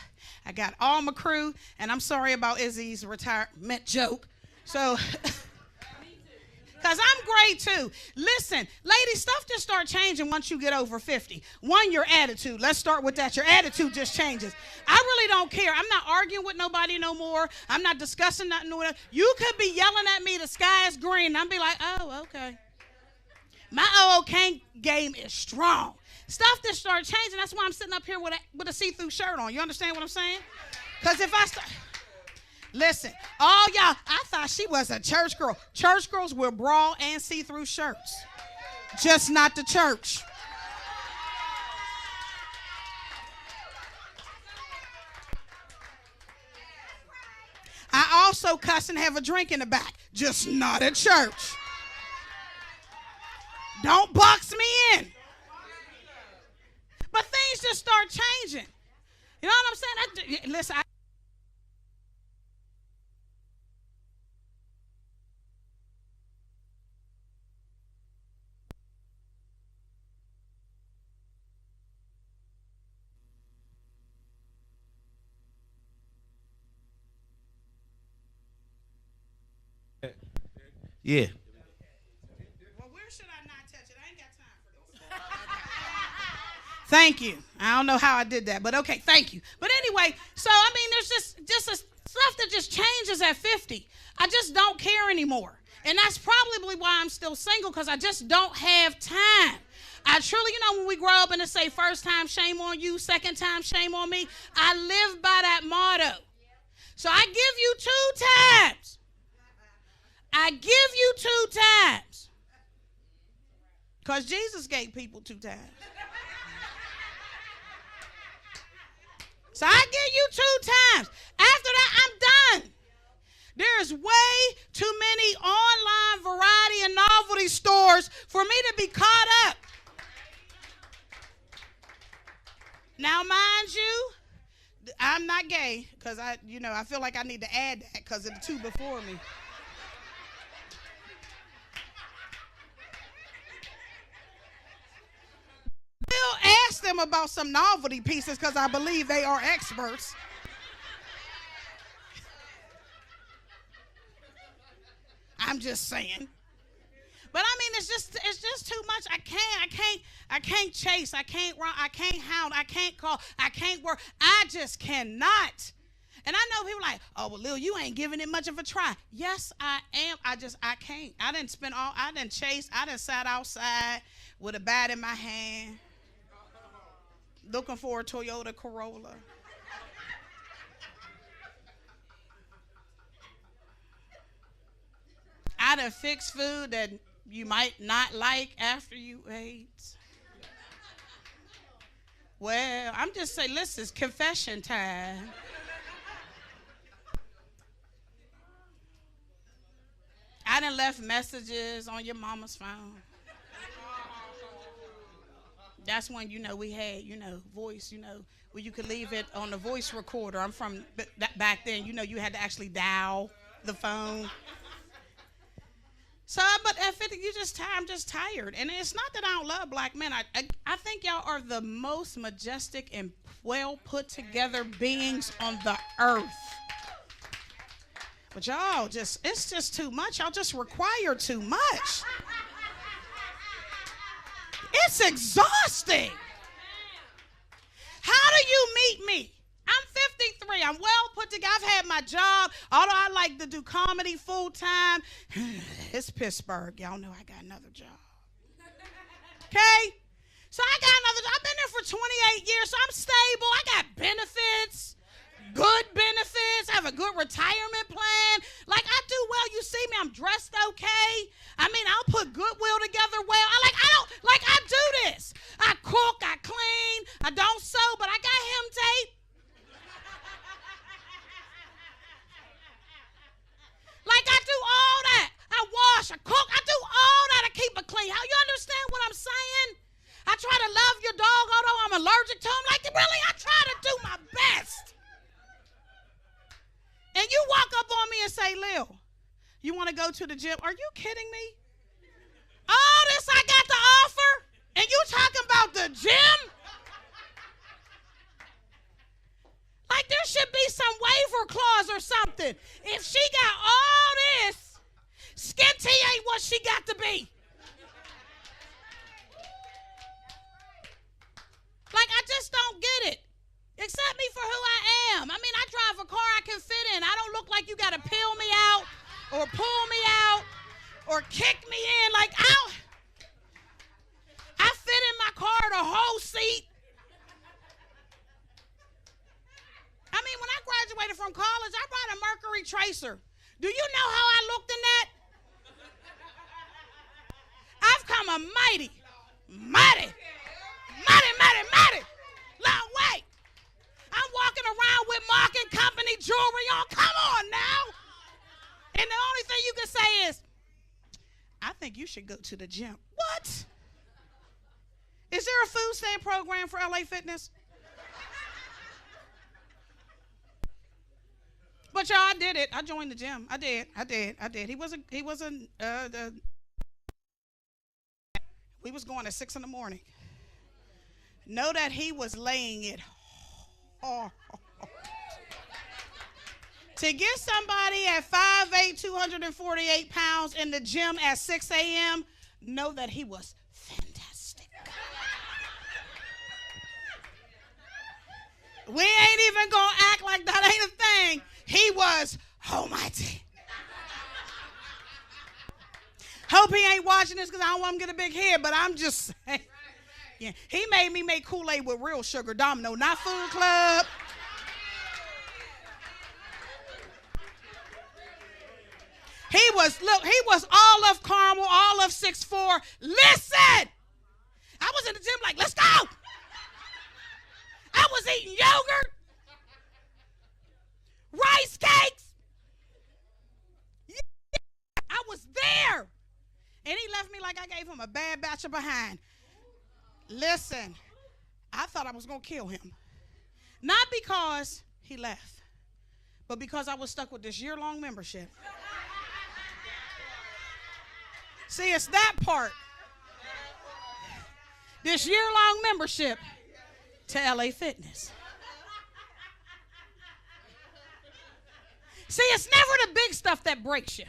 I got all my crew. And I'm sorry about Izzy's retirement joke. So, because I'm great too. Listen, ladies, stuff just start changing once you get over 50. One, your attitude. Let's start with that. Your attitude just changes. I really don't care. I'm not arguing with nobody no more. I'm not discussing nothing. You could be yelling at me, the sky is green. And I'll be like, oh, okay. My OK game is strong. Stuff just started changing. That's why I'm sitting up here with a see-through shirt on. You understand what I'm saying? Because if I start... Listen, all y'all, I thought she was a church girl. Church girls wear bra and see-through shirts. Just not the church. I also cuss and have a drink in the back. Just not at church. Don't box me in. But things just start changing. You know what I'm saying? Listen, Yeah. Thank you. I don't know how I did that, but okay, thank you. But anyway, so I mean, there's just stuff that just changes at 50. I just don't care anymore. And that's probably why I'm still single, because I just don't have time. I truly, when we grow up and they say first time, shame on you, second time, shame on me, I live by that motto. So I give you 2 times. I give you 2 times. Because Jesus gave people 2 times. So I give you 2 times. After that, I'm done. There's way too many online variety and novelty stores for me to be caught up. Now, mind you, I'm not gay because I feel like I need to add that because of the 2 before me. Still ask them about some novelty pieces because I believe they are experts. I'm just saying. But I mean, it's just too much. I can't chase. I can't run. I can't hound. I can't call. I can't work. I just cannot. And I know people like, oh, well, Lil, you ain't giving it much of a try. Yes, I am. I can't. I didn't chase. I done sat outside with a bat in my hand, looking for a Toyota Corolla. I done fixed food that you might not like after you ate. Well, I'm just saying, listen, it's confession time. I done left messages on your mama's phone. That's when, we had, voice, where you could leave it on the voice recorder. I'm from back then, you had to actually dial the phone. So, but I'm just tired. And it's not that I don't love black men. I think y'all are the most majestic and well put together beings on the earth. But y'all it's just too much. Y'all just require too much. It's exhausting. How do you meet me? I'm 53. I'm well put together. I've had my job. Although I like to do comedy full time. It's Pittsburgh. Y'all know I got another job. Okay? So I got another job. I've been there for 28 years, so I'm stable. I got benefits. Good benefits. I have a good retirement plan. Like, I do well. You see me, I'm dressed okay. I mean, I'll put Goodwill together well. I do this. I cook, I clean, I don't sew, but I got hem tape. Like, I do all that. I wash, I cook, I do all that. I keep it clean. How you understand what I'm saying? I try to love your dog, although I'm allergic to him. Like, really, I try to do my best. And you walk up on me and say, Lil, you want to go to the gym? Are you kidding me? All this I got to offer, and you talking about the gym? Like, there should be some waiver clause or something. If she got all this, skinty ain't what she got to be. Like, I just don't get it. Accept me for who I am. I mean, I drive a car I can fit in. I don't look like you got to peel me out or pull me out or kick me in. Like, I fit in my car the whole seat. I mean, when I graduated from college, I brought a Mercury Tracer. Do you know how I looked in that? I've come a mighty long way. I'm walking around with Mark and Company jewelry on. Come on now. And the only thing you can say is, I think you should go to the gym. What? Is there a food stamp program for LA Fitness? But y'all, I did it. I joined the gym. I did. We was going at 6 a.m. Know that he was laying it hard. To get somebody at 5'8", 248 pounds in the gym at 6 a.m., know that he was fantastic. We ain't even gonna act like that ain't a thing. He was almighty. Hope he ain't watching this because I don't want him to get a big head, but I'm just saying. Yeah, he made me make Kool-Aid with real sugar, Domino, not Food Club. He was all of caramel, all of 6'4". Listen! I was in the gym like, let's go! I was eating yogurt, rice cakes. Yeah, I was there. And he left me like I gave him a bad batch of behind. Listen, I thought I was going to kill him. Not because he left, but because I was stuck with this year-long membership. See, it's that part. This year-long membership to LA Fitness. See, it's never the big stuff that breaks you.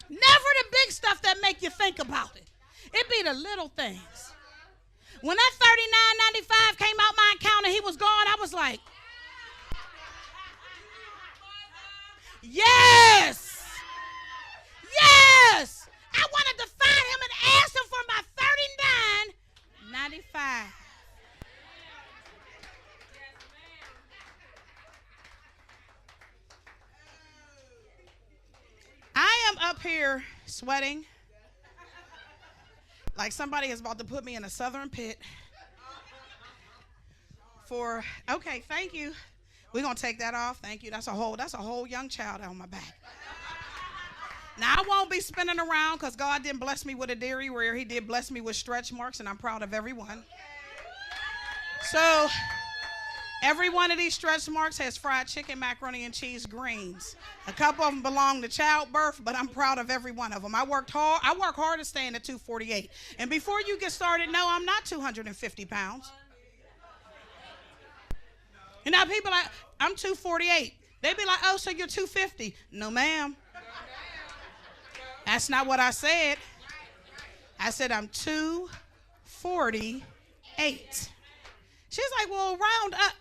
Never the big stuff that make you think about it. It be the little things. When that $39.95 came out my account and he was gone, I was like, yes! Yes! I wanted to find him and ask him for my $39.95. I am up here sweating like somebody is about to put me in a southern pit okay, thank you. We're going to take that off. Thank you. That's a whole young child on my back. Now, I won't be spinning around because God didn't bless me with a dairy where he did bless me with stretch marks, and I'm proud of every one. So, every one of these stretch marks has fried chicken, macaroni and cheese, greens. A couple of them belong to childbirth, but I'm proud of every one of them. I work hard to stay in at 248. And before you get started, no, I'm not 250 pounds. You know, people like, I'm 248. They be like, oh, so you're 250. No, ma'am. That's not what I said. I said I'm 248. She's like, well, round up.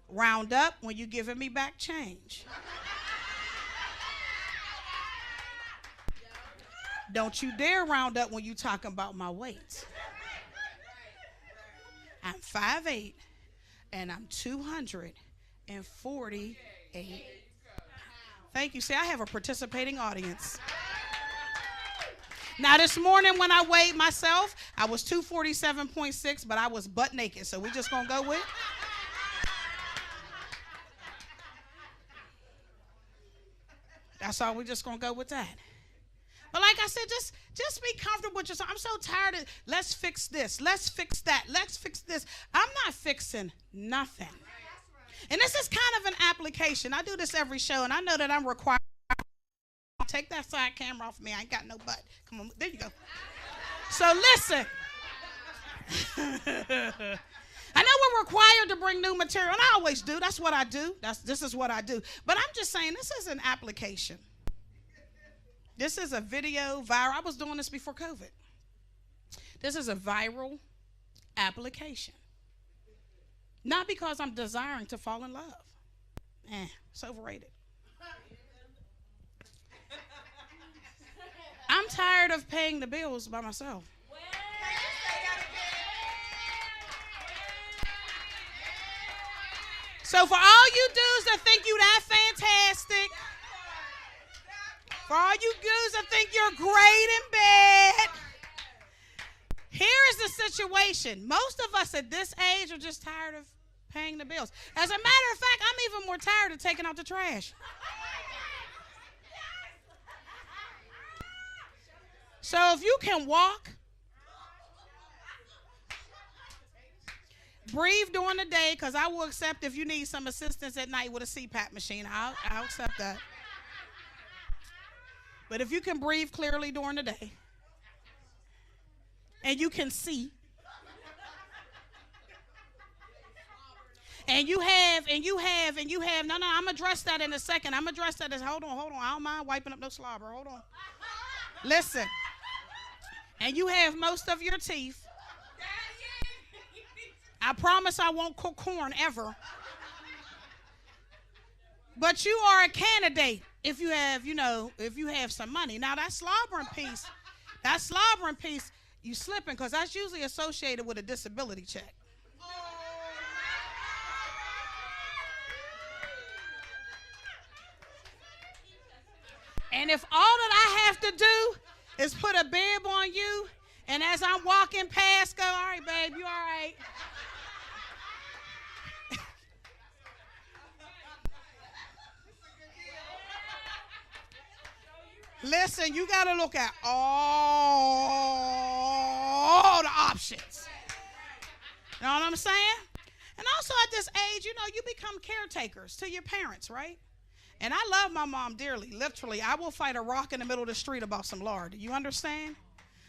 Round up when you giving me back change. Don't you dare round up when you talking about my weight. I'm 5'8", and I'm 248. Thank you. See, I have a participating audience. Now, this morning when I weighed myself, I was 247.6, but I was butt naked. So we just going to go with. That's all. We just going to go with that. But like I said, just be comfortable with yourself. I'm so tired of, let's fix this. Let's fix that. Let's fix this. I'm not fixing nothing. And this is kind of an application. I do this every show, and I know that I'm required. Take that side camera off me. I ain't got no butt. Come on. There you go. So listen. I know we're required to bring new material, and I always do. That's what I do. This is what I do. But I'm just saying this is an application. This is a video viral. I was doing this before COVID. This is a viral application. Not because I'm desiring to fall in love. It's overrated. I'm tired of paying the bills by myself. So for all you dudes that think you that fantastic, for all you dudes that think you're great in bed, here is the situation. Most of us at this age are just tired of paying the bills. As a matter of fact, I'm even more tired of taking out the trash. So if you can walk, breathe during the day, because I will accept if you need some assistance at night with a CPAP machine. I'll accept that. But if you can breathe clearly during the day, and you can see, and you have, no, I'm going to address that in a second. I'm going to address that. Hold on. I don't mind wiping up no slobber. Hold on. Listen. And you have most of your teeth. I promise I won't cook corn ever. But you are a candidate if you have, if you have some money. Now that slobbering piece, you slipping, because that's usually associated with a disability check. And if all that I have to do is put a bib on you, and as I'm walking past, go, all right, babe, you all right? Listen, you got to look at all the options. You know what I'm saying? And also at this age, you become caretakers to your parents, right? And I love my mom dearly. Literally, I will fight a rock in the middle of the street about some lard. You understand?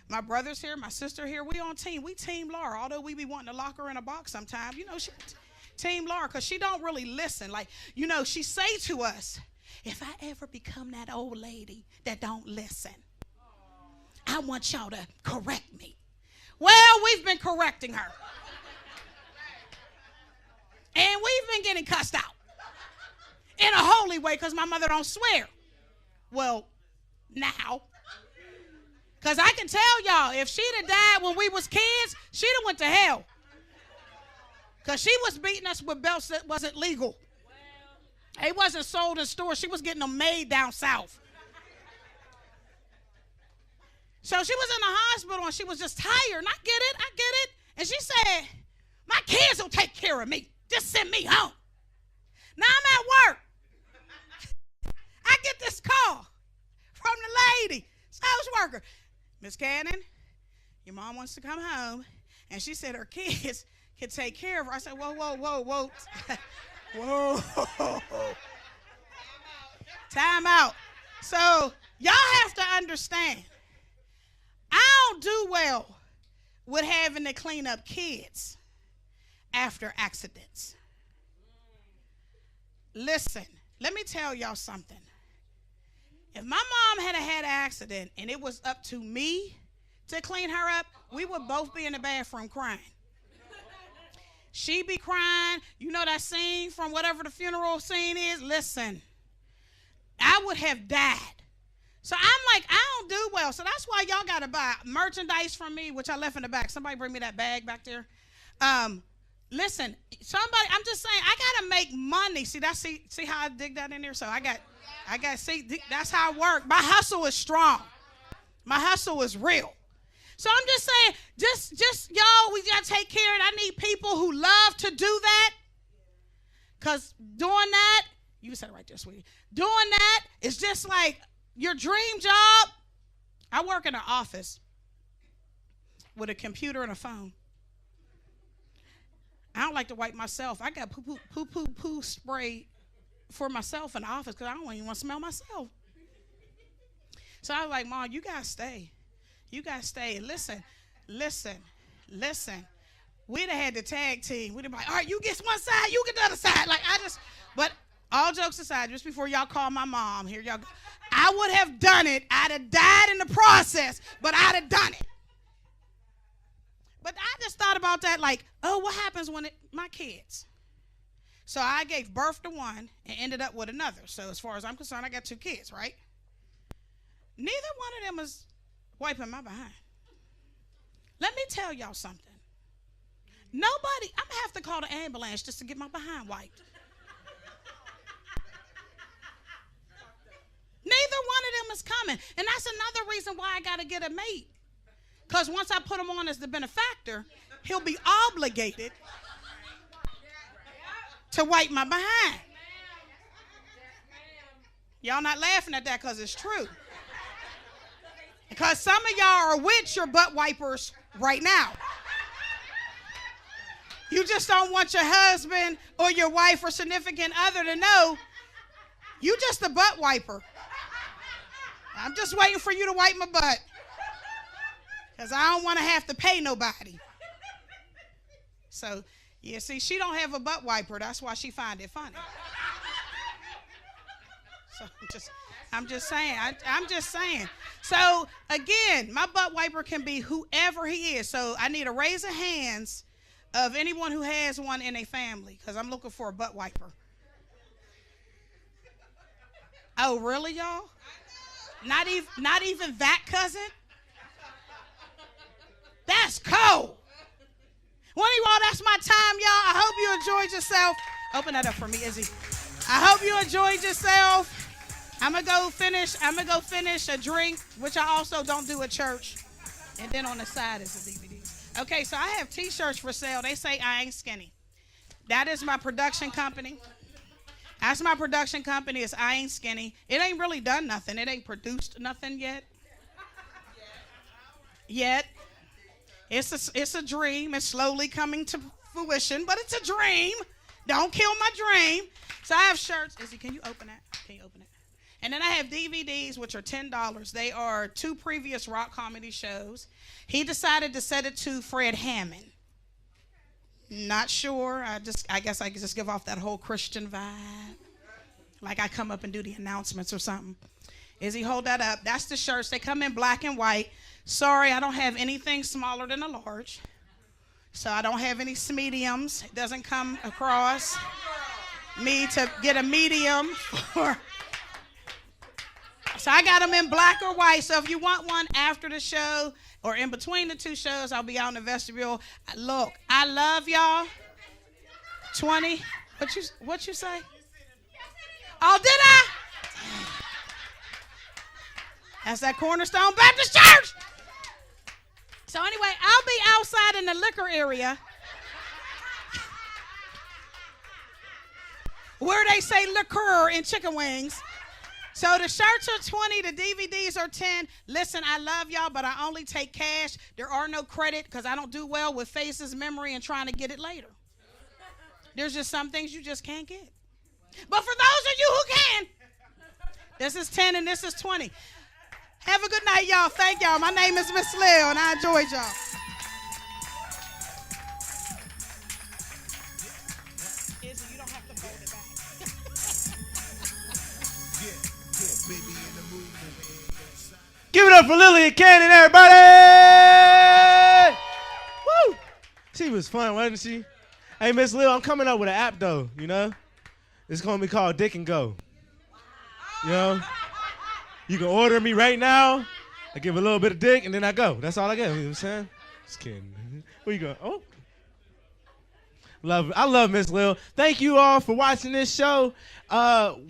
My brother's here, my sister here. We on team. We team Laura. Although we be wanting to lock her in a box sometimes. She team Laura, because she don't really listen. Like, she say to us, if I ever become that old lady that don't listen, I want y'all to correct me. Well, we've been correcting her. And we've been getting cussed out. In a holy way, because my mother don't swear. Well, now. Because I can tell y'all, if she'd have died when we was kids, she'd have went to hell. Because she was beating us with belts that wasn't legal. It wasn't sold in stores. She was getting them made down south. So she was in the hospital, and she was just tired. And I get it. And she said, my kids will take care of me. Just send me home. Now I'm at work. I get this call from the lady, social worker. Miss Cannon, your mom wants to come home, and she said her kids can take care of her. I said, whoa, whoa, whoa, whoa. Whoa. Time out. So y'all have to understand, I don't do well with having to clean up kids after accidents. Listen, let me tell y'all something. If my mom had had an accident and it was up to me to clean her up, we would both be in the bathroom crying. She be crying. You know that scene from whatever the funeral scene is? Listen, I would have died. So I'm like, I don't do well. So that's why y'all got to buy merchandise from me, which I left in the back. Somebody bring me that bag back there. Listen, somebody, I'm just saying, I got to make money. See how I dig that in there? So I got, see, that's how I work. My hustle is strong. My hustle is real. So I'm just saying, just y'all, we got to take care of it. I need people who love to do that. Because doing that, you said it right there, sweetie. Doing that is just like your dream job. I work in an office with a computer and a phone. I don't like to wipe myself. I got poo spray for myself in the office because I don't even want to smell myself. So I was like, Mom, you got to stay. You got to stay. Listen. We'd have had the tag team. We'd have been like, all right, you get one side, you get the other side. But all jokes aside, just before y'all call my mom, here y'all go. I would have done it. I'd have died in the process, but I'd have done it. But I just thought about that like, oh, what happens when my kids? So I gave birth to one and ended up with another. So as far as I'm concerned, I got 2 kids, right? Neither one of them is wiping my behind. Let me tell y'all something. I'm going to have to call the ambulance just to get my behind wiped. Neither one of them is coming. And that's another reason why I got to get a mate. Because once I put him on as the benefactor, he'll be obligated to wipe my behind. Y'all not laughing at that because it's true. Because some of y'all are with your butt wipers right now. You just don't want your husband or your wife or significant other to know you just a butt wiper. I'm just waiting for you to wipe my butt. Because I don't want to have to pay nobody. So, yeah, see, she don't have a butt wiper. That's why she find it funny. So I'm just saying. So, again, my butt wiper can be whoever he is. So I need a raise of hands of anyone who has one in a family. Because I'm looking for a butt wiper. Oh, really, y'all? Not even that cousin? That's cold. Well, anyway, that's my time, y'all. I hope you enjoyed yourself. Open that up for me, Izzy. I hope you enjoyed yourself. I'm gonna go finish a drink, which I also don't do at church. And then on the side is the DVDs. Okay, so I have T-shirts for sale. They say I ain't skinny. That is my production company. That's my production company. It's I Ain't Skinny. It ain't really done nothing. It ain't produced nothing yet. It's a dream. It's slowly coming to fruition, but it's a dream. Don't kill my dream. So I have shirts. Izzy, can you open that? Can you open it? And then I have DVDs, which are $10. They are 2 previous rock comedy shows. He decided to set it to Fred Hammond. Not sure. I guess I could just give off that whole Christian vibe. Like I come up and do the announcements or something. Izzy, hold that up. That's the shirts. They come in black and white. Sorry, I don't have anything smaller than a large. So I don't have any mediums. It doesn't come across me to get a medium. So I got them in black or white. So if you want one after the show or in between the 2 shows, I'll be out in the vestibule. Look, I love y'all. 20. What you say? Oh, did I? That's that Cornerstone Baptist Church. So anyway, I'll be outside in the liquor area where they say liquor in chicken wings. So the shirts are 20, the DVDs are 10. Listen, I love y'all, but I only take cash. There are no credit because I don't do well with faces, memory, and trying to get it later. There's just some things you just can't get. But for those of you who can, this is 10 and this is 20. Have a good night, y'all. Thank y'all. My name is Miss Lil, and I enjoyed y'all. Izzy, you don't have to fold it back. Give it up for Lillian Cannon, everybody! Woo! She was fun, wasn't she? Hey, Miss Lil, I'm coming up with an app, though, you know? It's going to be called Dick and Go. You know? You can order me right now. I give a little bit of dick, and then I go. That's all I get. You know what I'm saying? Just kidding. Where you going? Oh. I love Miss Lil. Thank you all for watching this show.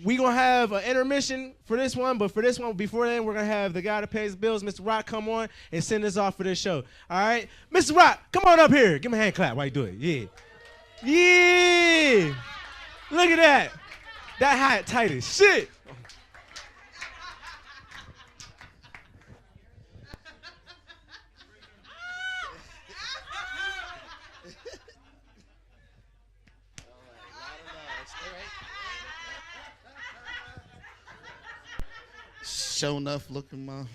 We going to have an intermission for this one, but for this one, before then, we're going to have the guy that pays the bills, Mr. Rock, come on and send us off for this show. All right? Mr. Rock, come on up here. Give me a hand clap while you do it. Yeah. Yeah. Look at that. That hat tight as shit. Show enough looking, Mom.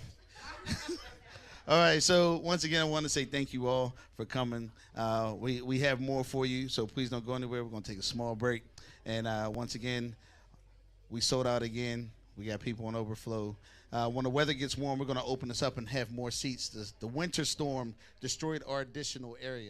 All right, so once again, I want to say thank you all for coming. We have more for you, so please don't go anywhere. We're going to take a small break. And once again, we sold out again. We got people on overflow. When the weather gets warm, we're going to open this up and have more seats. The winter storm destroyed our additional area.